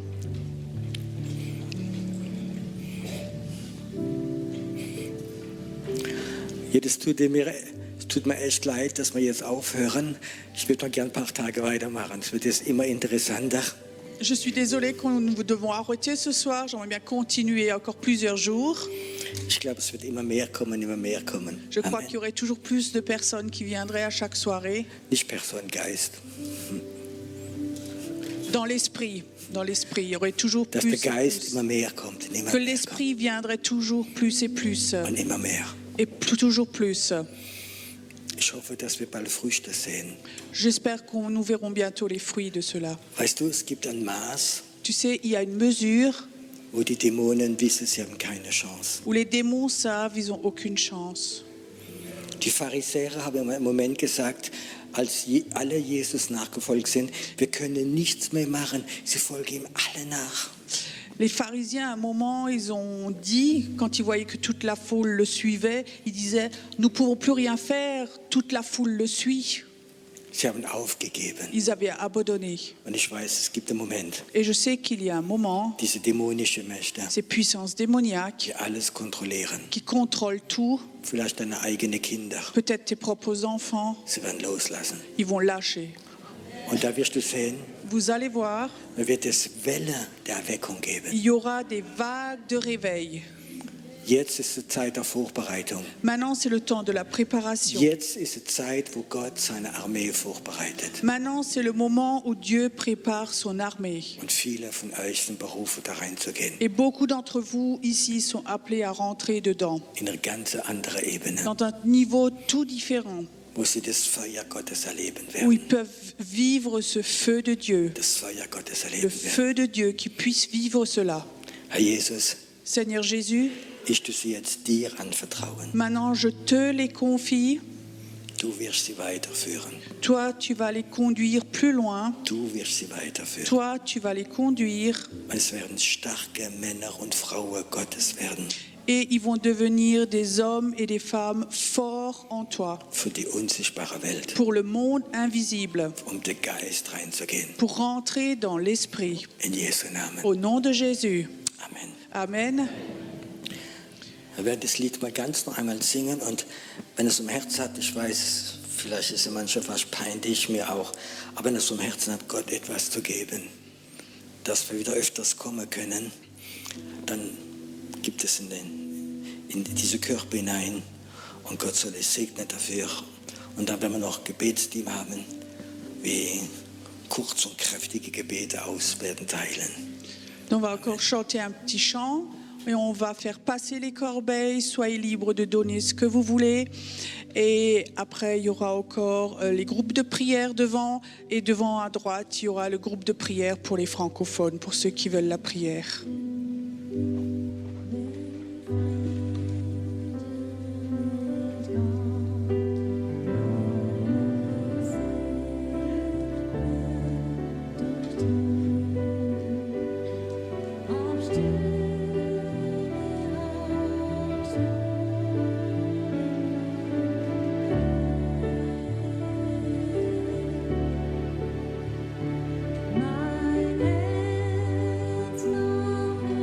Es tut mir echt leid, dass wir jetzt aufhören. Ich würde noch gern ein paar Tage weitermachen. Es wird jetzt immer interessanter. Je suis désolée que nous devons arrêter ce soir. J'aimerais bien continuer encore plusieurs jours. Ich glaube, es wird immer mehr kommen, immer mehr kommen. Je crois Amen. qu'il y aurait toujours plus de personnes qui viendraient à chaque soirée. Nicht Person, Geist. Dans l'esprit, il y aurait toujours Dass plus der et Geist plus. immer mehr kommt. Und immer Que mehr l'esprit viendrait toujours plus et plus. kommt. Und immer mehr. Et toujours plus. Ich hoffe, dass wir bald Früchte sehen. J'espère que nous verrons bientôt les fruits de cela. Weißt du, es gibt ein Maß, Tu sais, il y a une mesure wo die Dämonen wissen, sie haben keine Chance. où les démons savent, ils n'ont aucune chance. Die Pharisäer haben im Moment gesagt, als alle Jesus nachgefolgt sind. Wir können nichts mehr machen. Sie folgen ihm alle nach. Les pharisiens, à un moment, ils ont dit, quand ils voyaient que toute la foule le suivait, ils disaient, nous ne pouvons plus rien faire, toute la foule le suit. Sie haben aufgegeben. Ils avaient abandonné. Und ich weiß, es gibt einen Moment, Et je sais qu'il y a un moment, diese dämonischen Mächte, ces puissances démoniaques die alles kontrollieren. qui contrôlent tout, Vielleicht deine eigenen Kinder. peut-être tes propres enfants, Sie werden loslassen. ils vont lâcher. Und da wirst du sehen, Vous allez voir, da wird es Wellen der Erweckung geben. il y aura des vagues de réveil. Jetzt ist die Zeit der Vorbereitung. Maintenant, c'est le temps de la préparation. Jetzt ist die Zeit, wo Gott seine Armee vorbereitet. Maintenant, c'est le moment où Dieu prépare son armée. Und viele von euch sind berufen, da reinzugehen. Et beaucoup d'entre vous ici sont appelés à rentrer dedans, In eine ganz andere Ebene, dans un niveau tout différent, wo sie das Feuer Gottes erleben où ils werden. peuvent vivre ce feu de Dieu, Das Feuer Gottes le erleben werden. feu de Dieu, qui puisse vivre cela. Herr Jesus, Seigneur Jésus, ich tue sie jetzt dir anvertrauen. maintenant je te les confie. Du wirst sie weiterführen. Toi, tu vas les conduire plus loin. Du wirst sie weiterführen. Toi, tu vas les conduire Es werden starke Männer und Frauen Gottes werden, et ils vont devenir des hommes et des femmes forts en toi für die unsichtbare Welt, pour le monde invisible, den Geist reinzugehen. pour rentrer dans l'esprit. In Jesu Namen. Au nom de Jésus. Amen. Amen. Wir werden das Lied mal ganz noch einmal singen und wenn es im Herz hat, ich weiß, vielleicht ist es manchmal fast peinlich, mir auch, aber wenn es im Herzen hat, Gott etwas zu geben, dass wir wieder öfters kommen können, dann gibt es in diese Körper hinein und Gott soll es segnen dafür. Und dann werden wir noch Gebetsteam haben, wie kurz und kräftige Gebete aus werden teilen. On va encore chanter un petit chant et on va faire passer les corbeilles. Soyez libres de donner ce que vous voulez. Et après, il y aura encore les groupes de prière devant. Et devant à droite, il y aura le groupe de prière pour les francophones, pour ceux qui veulent la prière. Mein Herz noch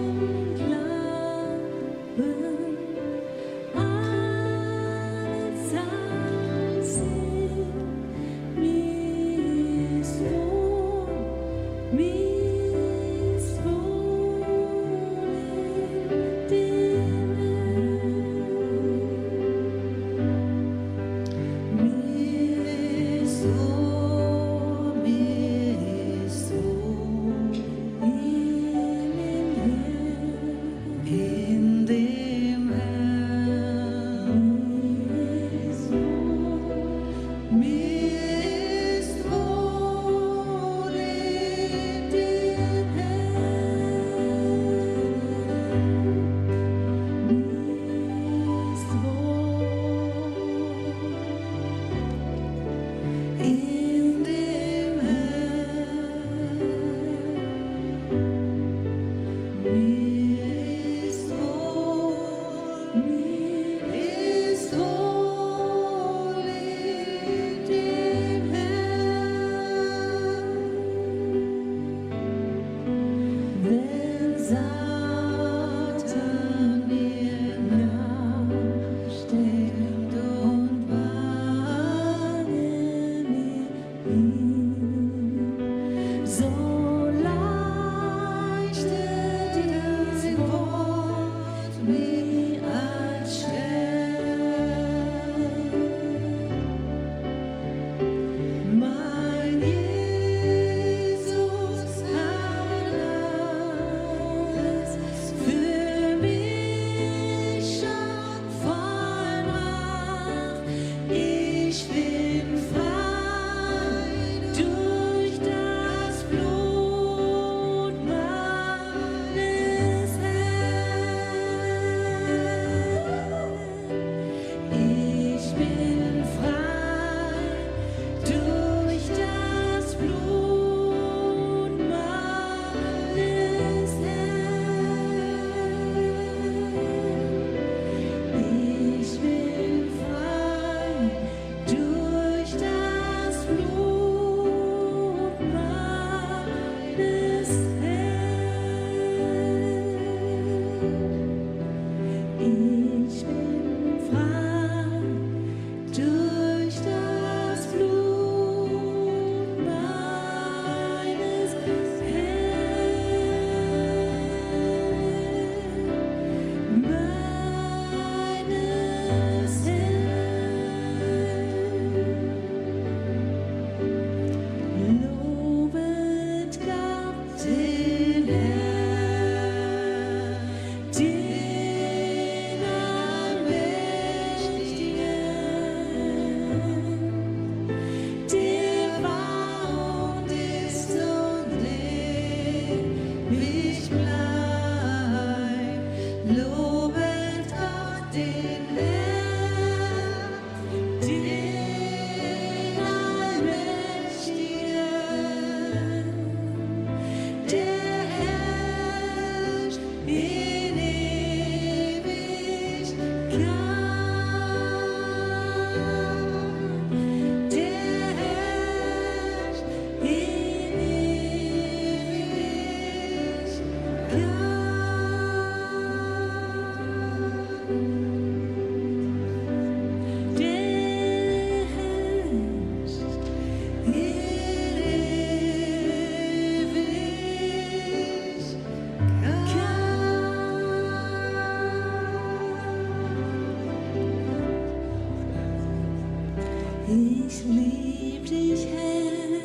Ich lieb dich, Herr,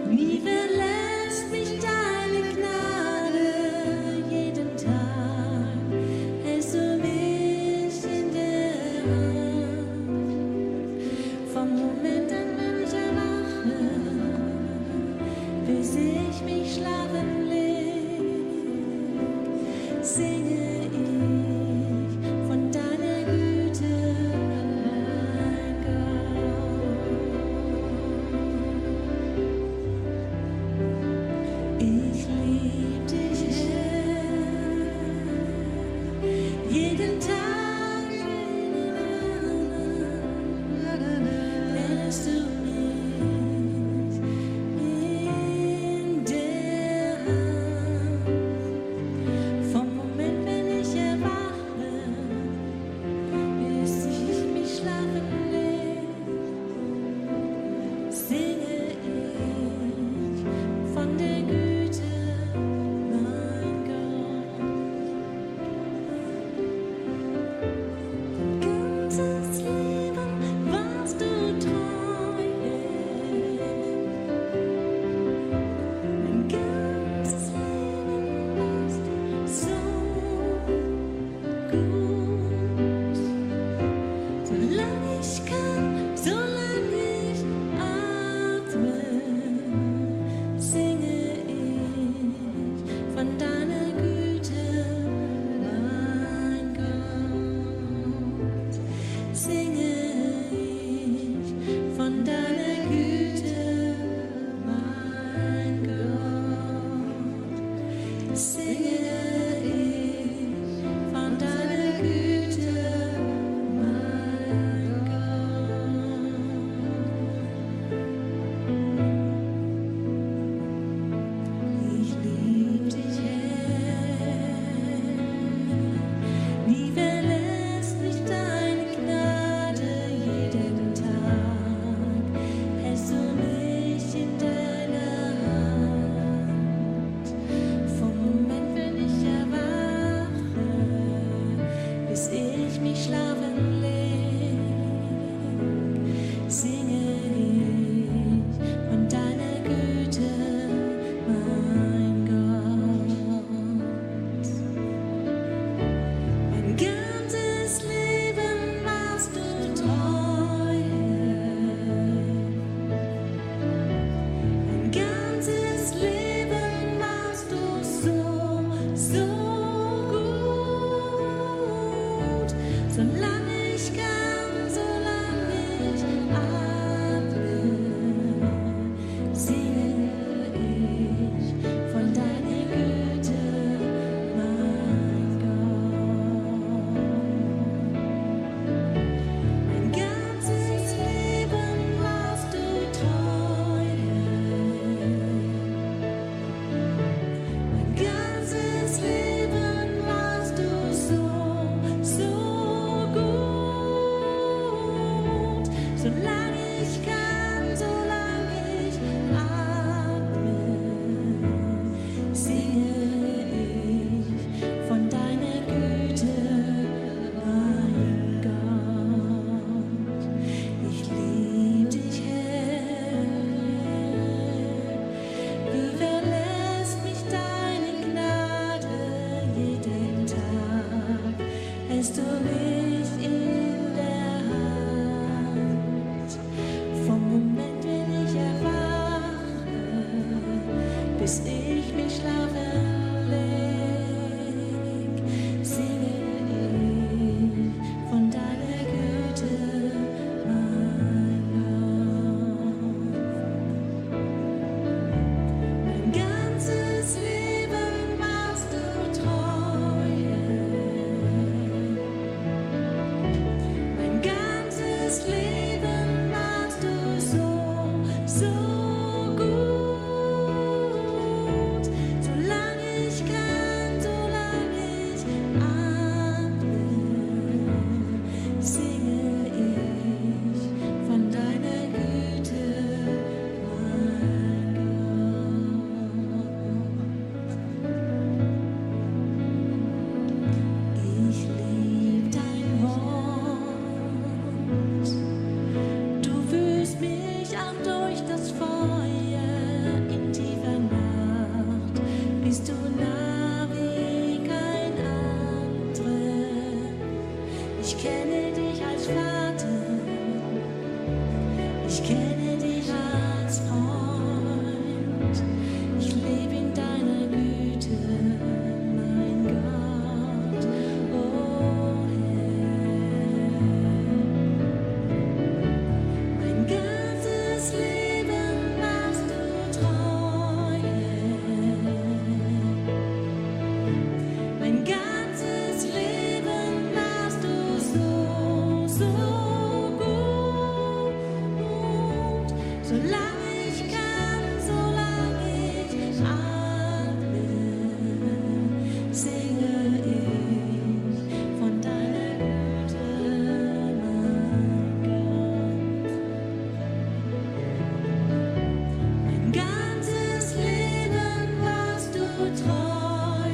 nie verlässt mich deine Gnade. Jeden Tag hältst du mich in der Hand. Vom Moment an, wenn ich erwache, bis ich mich schlafen leg, singe ich von deiner Güte. Ich lieb dich, Herr, jeden Tag lässt du mich in der Hand. Vom Moment, wenn ich erwache, bis ich mich schlafen leg, singe ich von der Güte, mein Gott. Ganzes Leben warst du treu, mein ganzes Leben warst du so gut. Solange ich kann, solange ich atme, singe ich von deiner Güte, mein Gott. Singe ich von deiner Güte, mein Gott. Singe ich von deiner Güte, mein Gott. Ich lieb dich, Herr, nie verlässt mich deine Gnade. Jeden Tag hältst du mich in deiner Hand. Vom Moment, wenn ich erwache, bis ich mich schlafen leg, singe ich von deiner Güte, mein Gott. Mein ganzes Leben warst du treu, mein ganzes Leben warst du so gut. Solange ich kann, solange ich atme, singe ich von deiner Güte, mein Gott. Mein ganzes Leben warst du treu, mein ganzes Leben warst du so gut. Solange ich kann, solange ich atme, singe ich von deiner Güte, mein Gott. Ich lieb dich, Herr, wie verlässt mich deine Gnade. Jeden Tag hältst du mich in der Hand. Vom Moment, wenn ich erwache, bis ich mich schlafen leg, singe Ich kenne dich als Vater, ich kenne dich als Freund, ich lebe in deiner Güte, mein Gott, oh Herr. Mein ganzes Leben warst du treu, mein ganzes Leben warst du so gut. Solange ich kann, solange ich atme, singe ich von deiner Güte, mein Gott. Mein ganzes Leben warst du treu,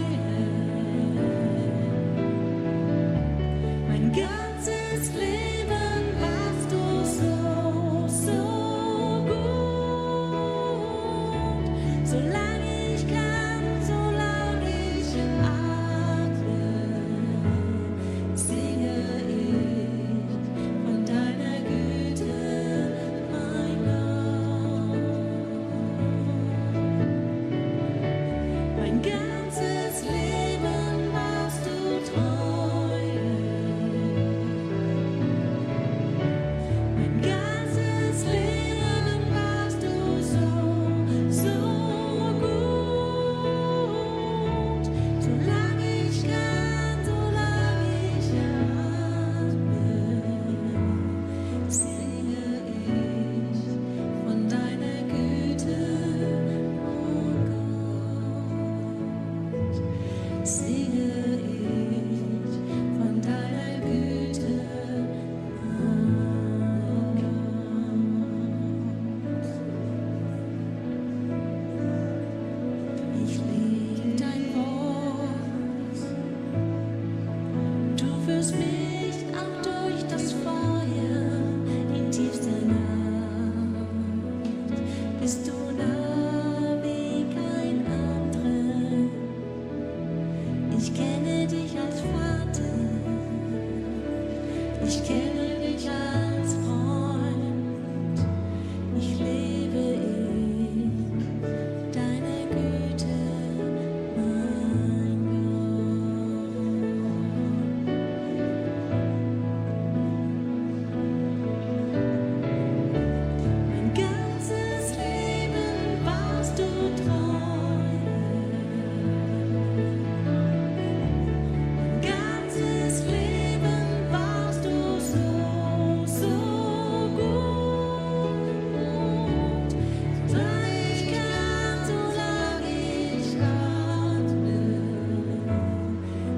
mein ganzes Leben warst du so gut. Solange ich kann, solange ich atme, singe ich von deiner Güte, mein Gott. Mein ganzes Leben warst du treu, mein ganzes Leben warst du so gut. Solange ich kann, solange ich atme, singe ich von deiner Güte, oh Gott. Singe ich von deiner Güte, mein Gott. Ich liebe dein Wort, du führst mich auch durch das Feuer in tiefster Nacht. Bist du nah wie kein anderer. Ich kenne dich als Vater, ich kenne dich als Freund, ich lebe in deiner Güte, mein Gott. Mein ganzes Leben warst du treu, mein ganzes Leben warst du so gut. Solange ich kann, solange ich atme,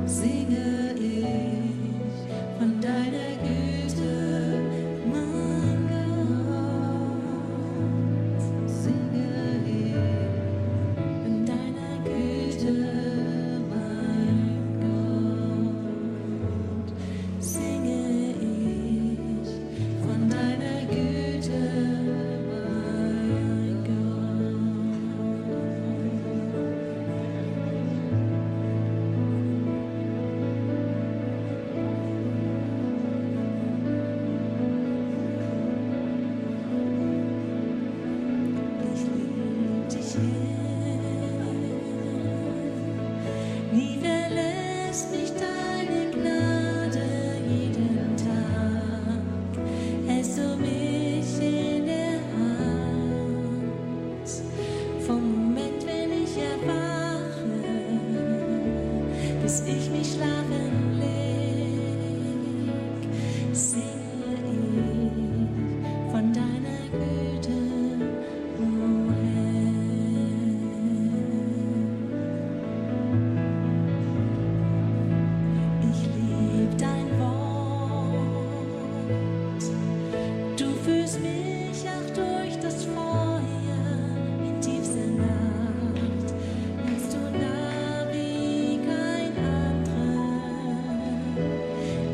singe ich von deiner Güte, mein Gott. Singe ich von deiner Güte, mein Gott. Singe ich von deiner Güte, mein Gott. Ich lieb dich, Herr. Nie verlässt mich deine Gnade, jeden Tag hältst du mich in der Hand. Vom Moment, wenn ich erwache, bis ich mich schlafen leg, singe ich von deiner Güte, o Herr. Ich lieb dein Wort, du führst mich auch durch das Feuer in tiefster Nacht. Bist du nah wie kein anderer.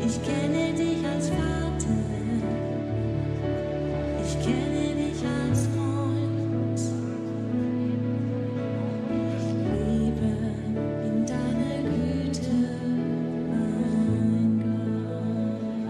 Ich kenne dich als Vater, ich kenne dich als Freund. Ich lebe in deiner Güte, mein Gott.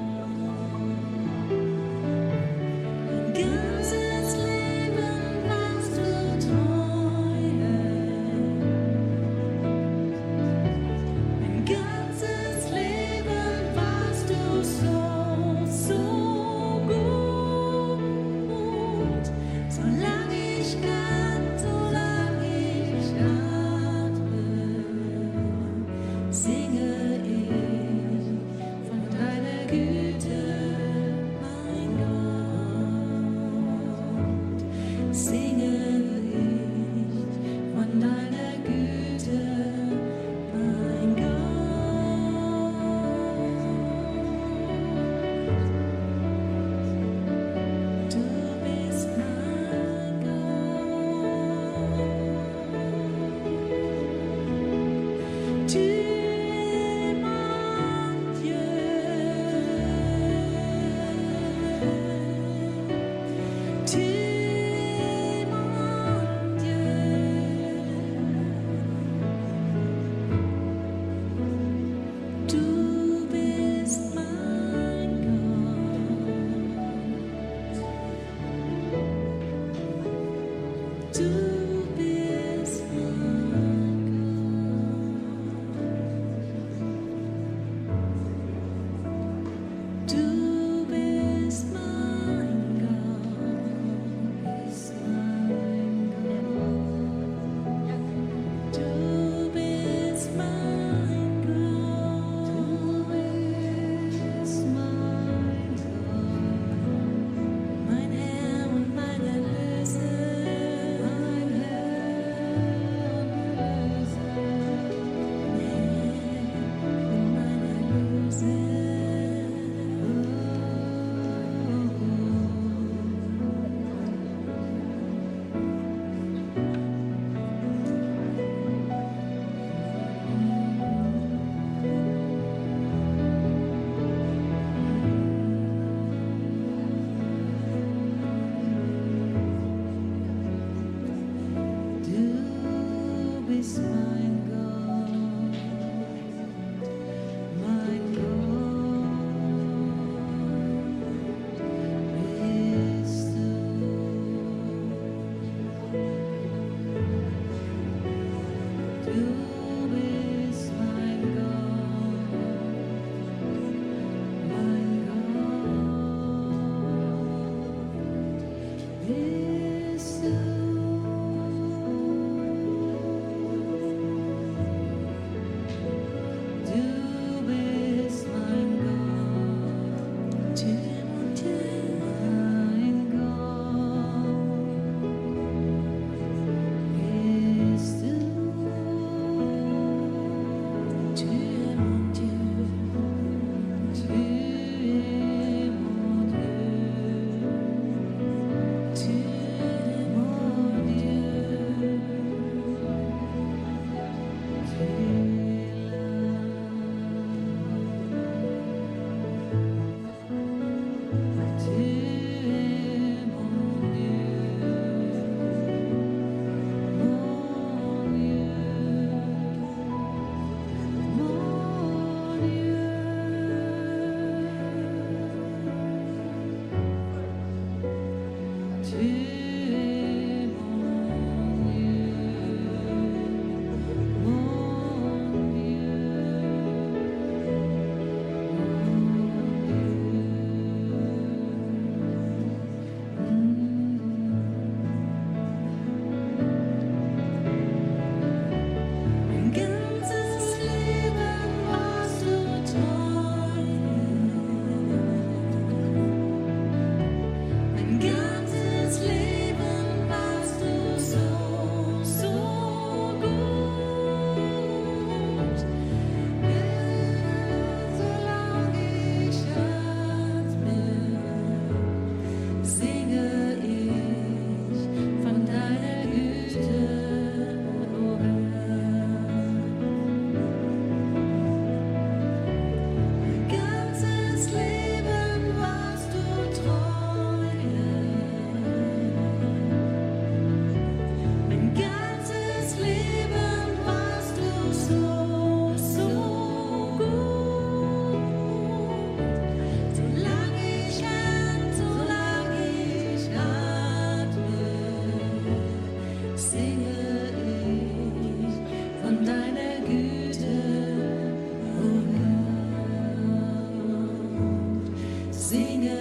singe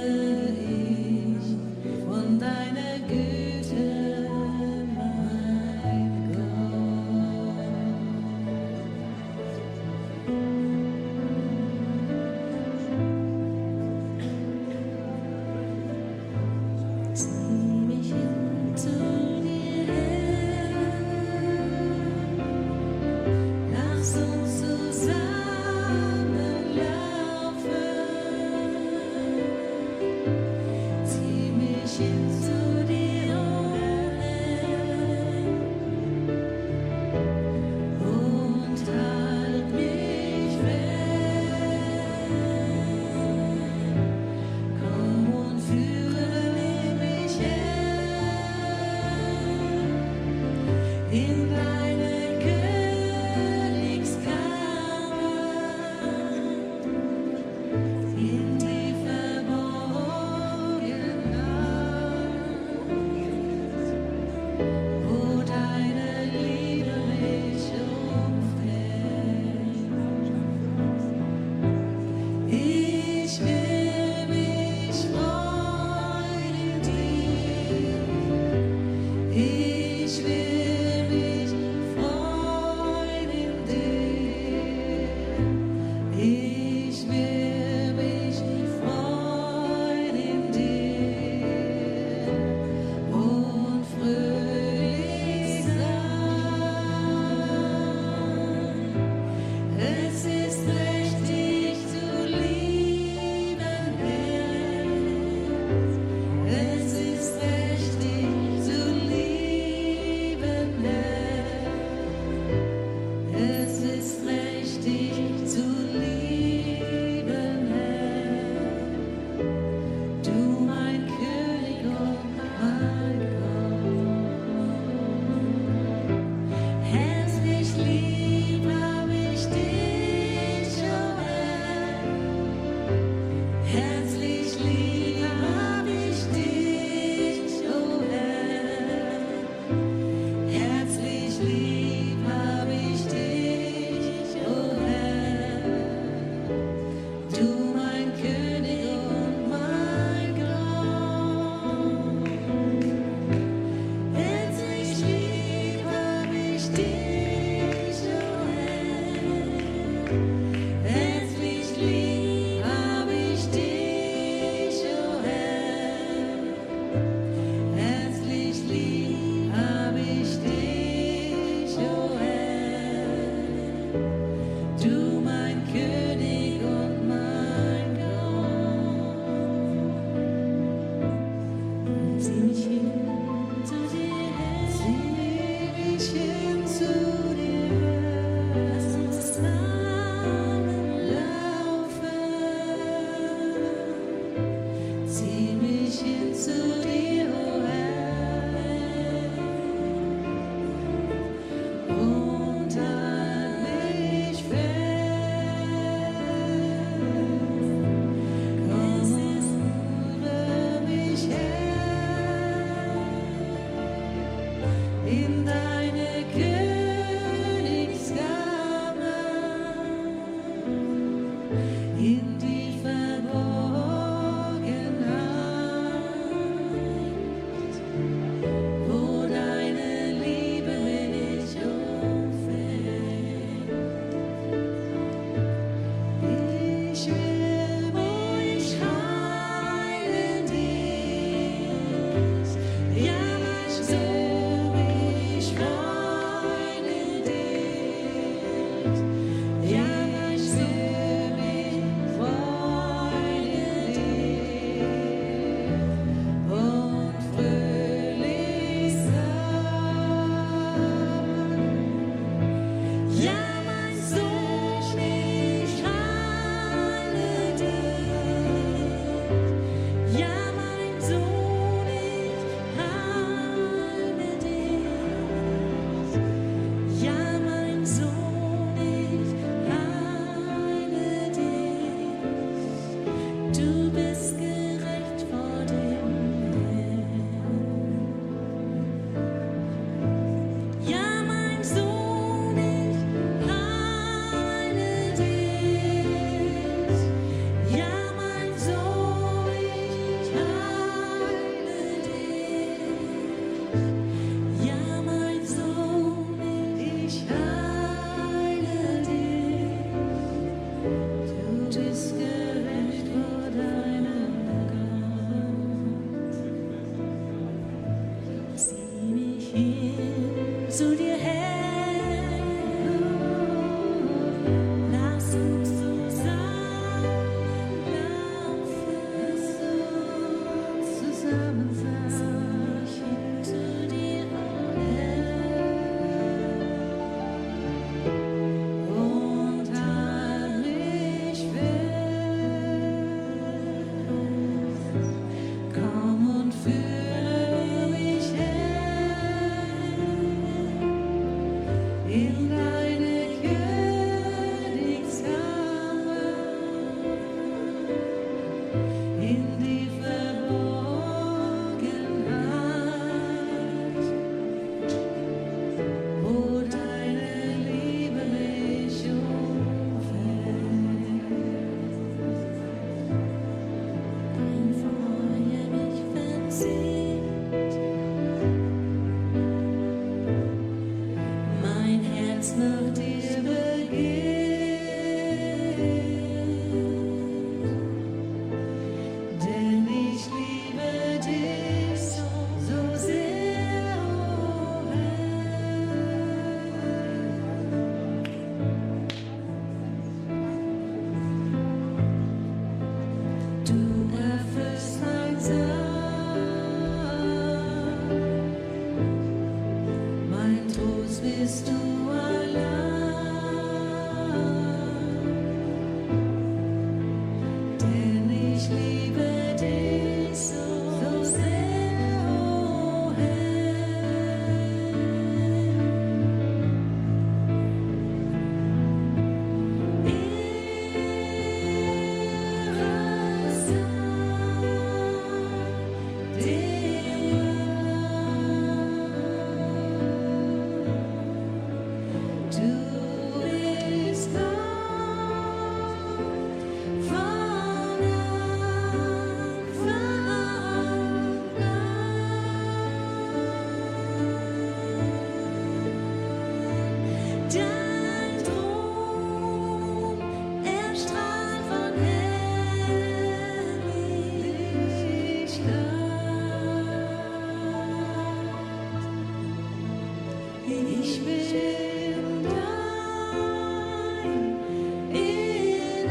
ich von deiner Güte, mein Gott. Zieh mich hin zu dir her, lass uns zusammenlaufen. Zieh mich hin zu dir, oh Herr, und halt mich fest. Komm und führe mich her in deine Königskammer, in die Verborgenheit, wo deine Liebe mich umfängt. Ich will mich freuen in dir. Ich will mich freuen in dir. Ich will mich freuen in dir und fröhlich sein. Es ist recht, dich zu lieben, Herr. Es ist recht, dich zu lieben, Herr. Es ist recht, dich zu lieben, Herr. Du mein König und mein Gott. Herzlich lieb hab ich dich, oh Herr. Herzlich lieb hab ich dich, oh Herr. Herzlich lieb hab ich dich, oh Herr. Du mein König und mein Gott. Herzlich lieb hab ich dich, oh Herr. Herzlich lieb hab ich dich, oh Herr. Herzlich lieb hab ich dich, oh Herr. Du mein König und mein Gott. Zieh mich hin zu dir her, zieh mich hin zu dir her. Lass uns zusammenlaufen. Zieh mich hin zu dir, oh Herr, und halt mich fest. Komm und führe mich her in deine Königskammer, in die Verborgenheit, wo deine Liebe mich umfängt. Ich will mich heilen dich, ja, mein Sohn, mich freuen in dich, ja, mein Sohn, mich freuen in dich und fröhlich sein. Ja, mein Sohn, ich heile dich. Ja, mein Sohn, ich heile dich. Ja, mein Sohn, ich heile dich. Du bist gerecht vor dem Herrn. Ja, mein Sohn, ich heile dich. Ja, mein Sohn, in die Verborgenheit, wo deine Liebe mich umfängt. Dein Feuer mich verzehrt, mein Herz nach dir begehrt, denn ich liebe dich so sehr, oh Herr. Du erfüllst mein Sein, mein Trost bist du allein, denn ich liebe dich so sehr, oh Du bist Gott von Anfang an. Dein Thron erstrahlt von Herrlichkeit. Ich bin dein in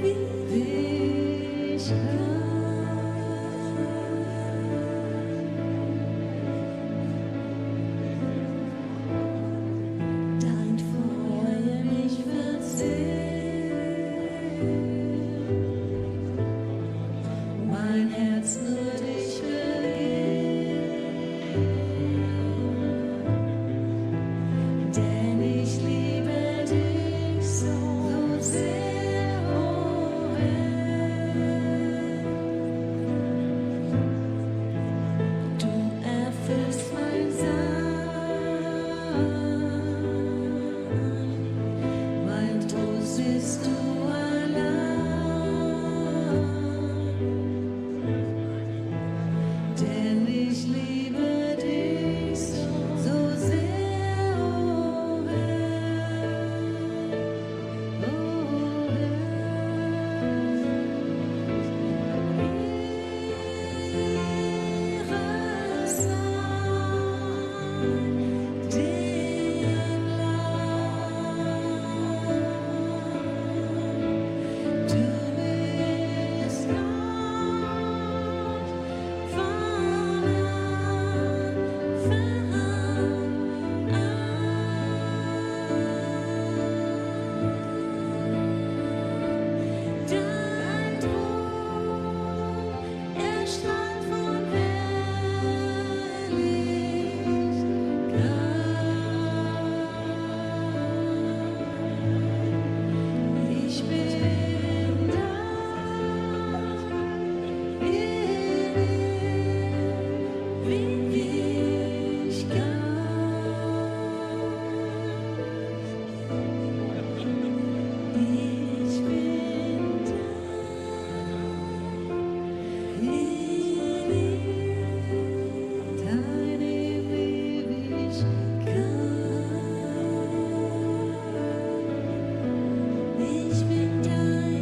Ewigkeit. Dein Feuer mich verzehrt, mein Herz nur dich begehrt, denn ich liebe dich so sehr, oh Herr. Du erfüllst mein Sein, mein Trost bist du allein, denn ich liebe dich so sehr, oh Herr, oh Herr. Ehre sei dir allein. Du bist Gott von Anfang an. Dein Thron erstrahlt von Herrlichkeit. Ich bin dein in Ewigkeit. Ich bin deine Ewigkeit. Ich bin dwell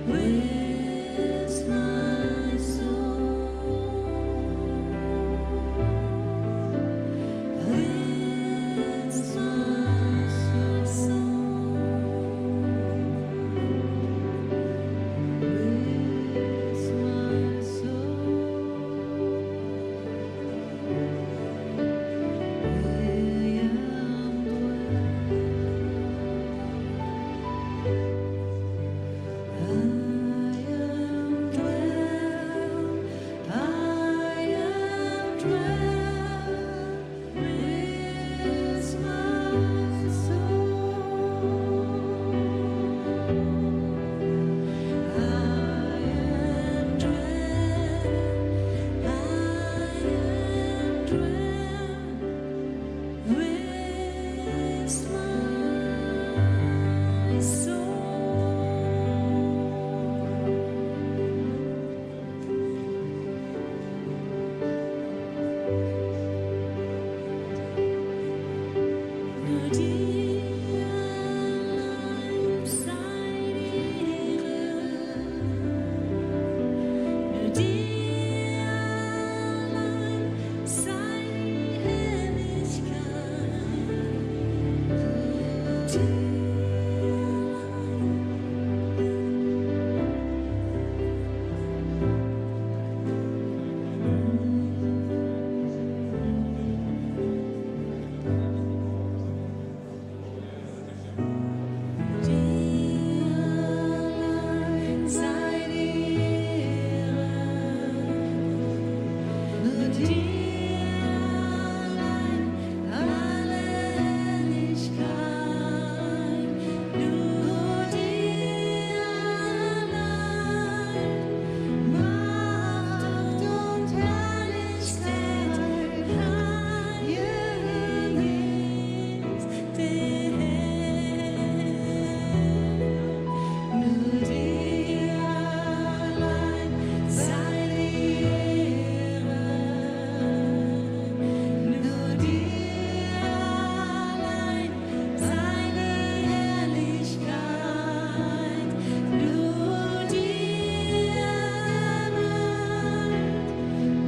with my soul, with my soul, with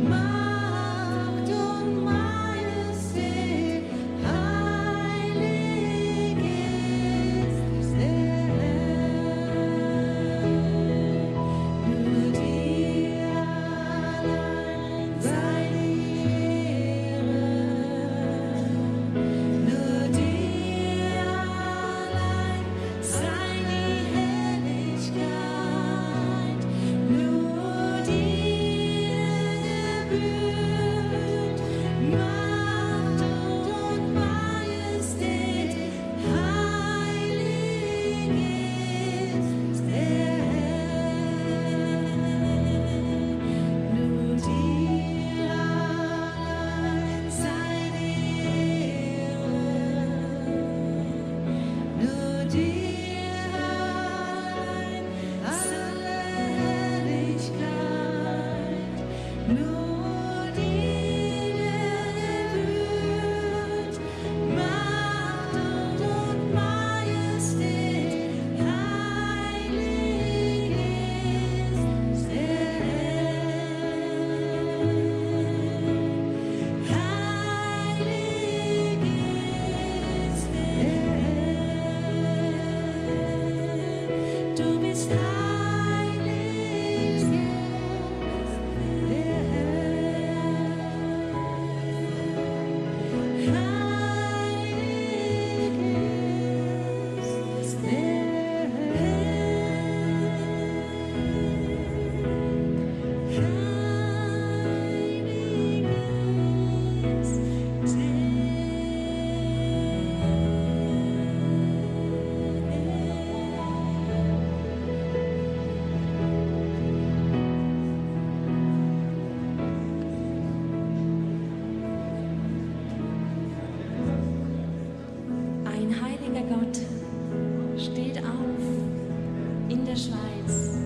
my Ein heiliger Gott steht auf in der Schweiz.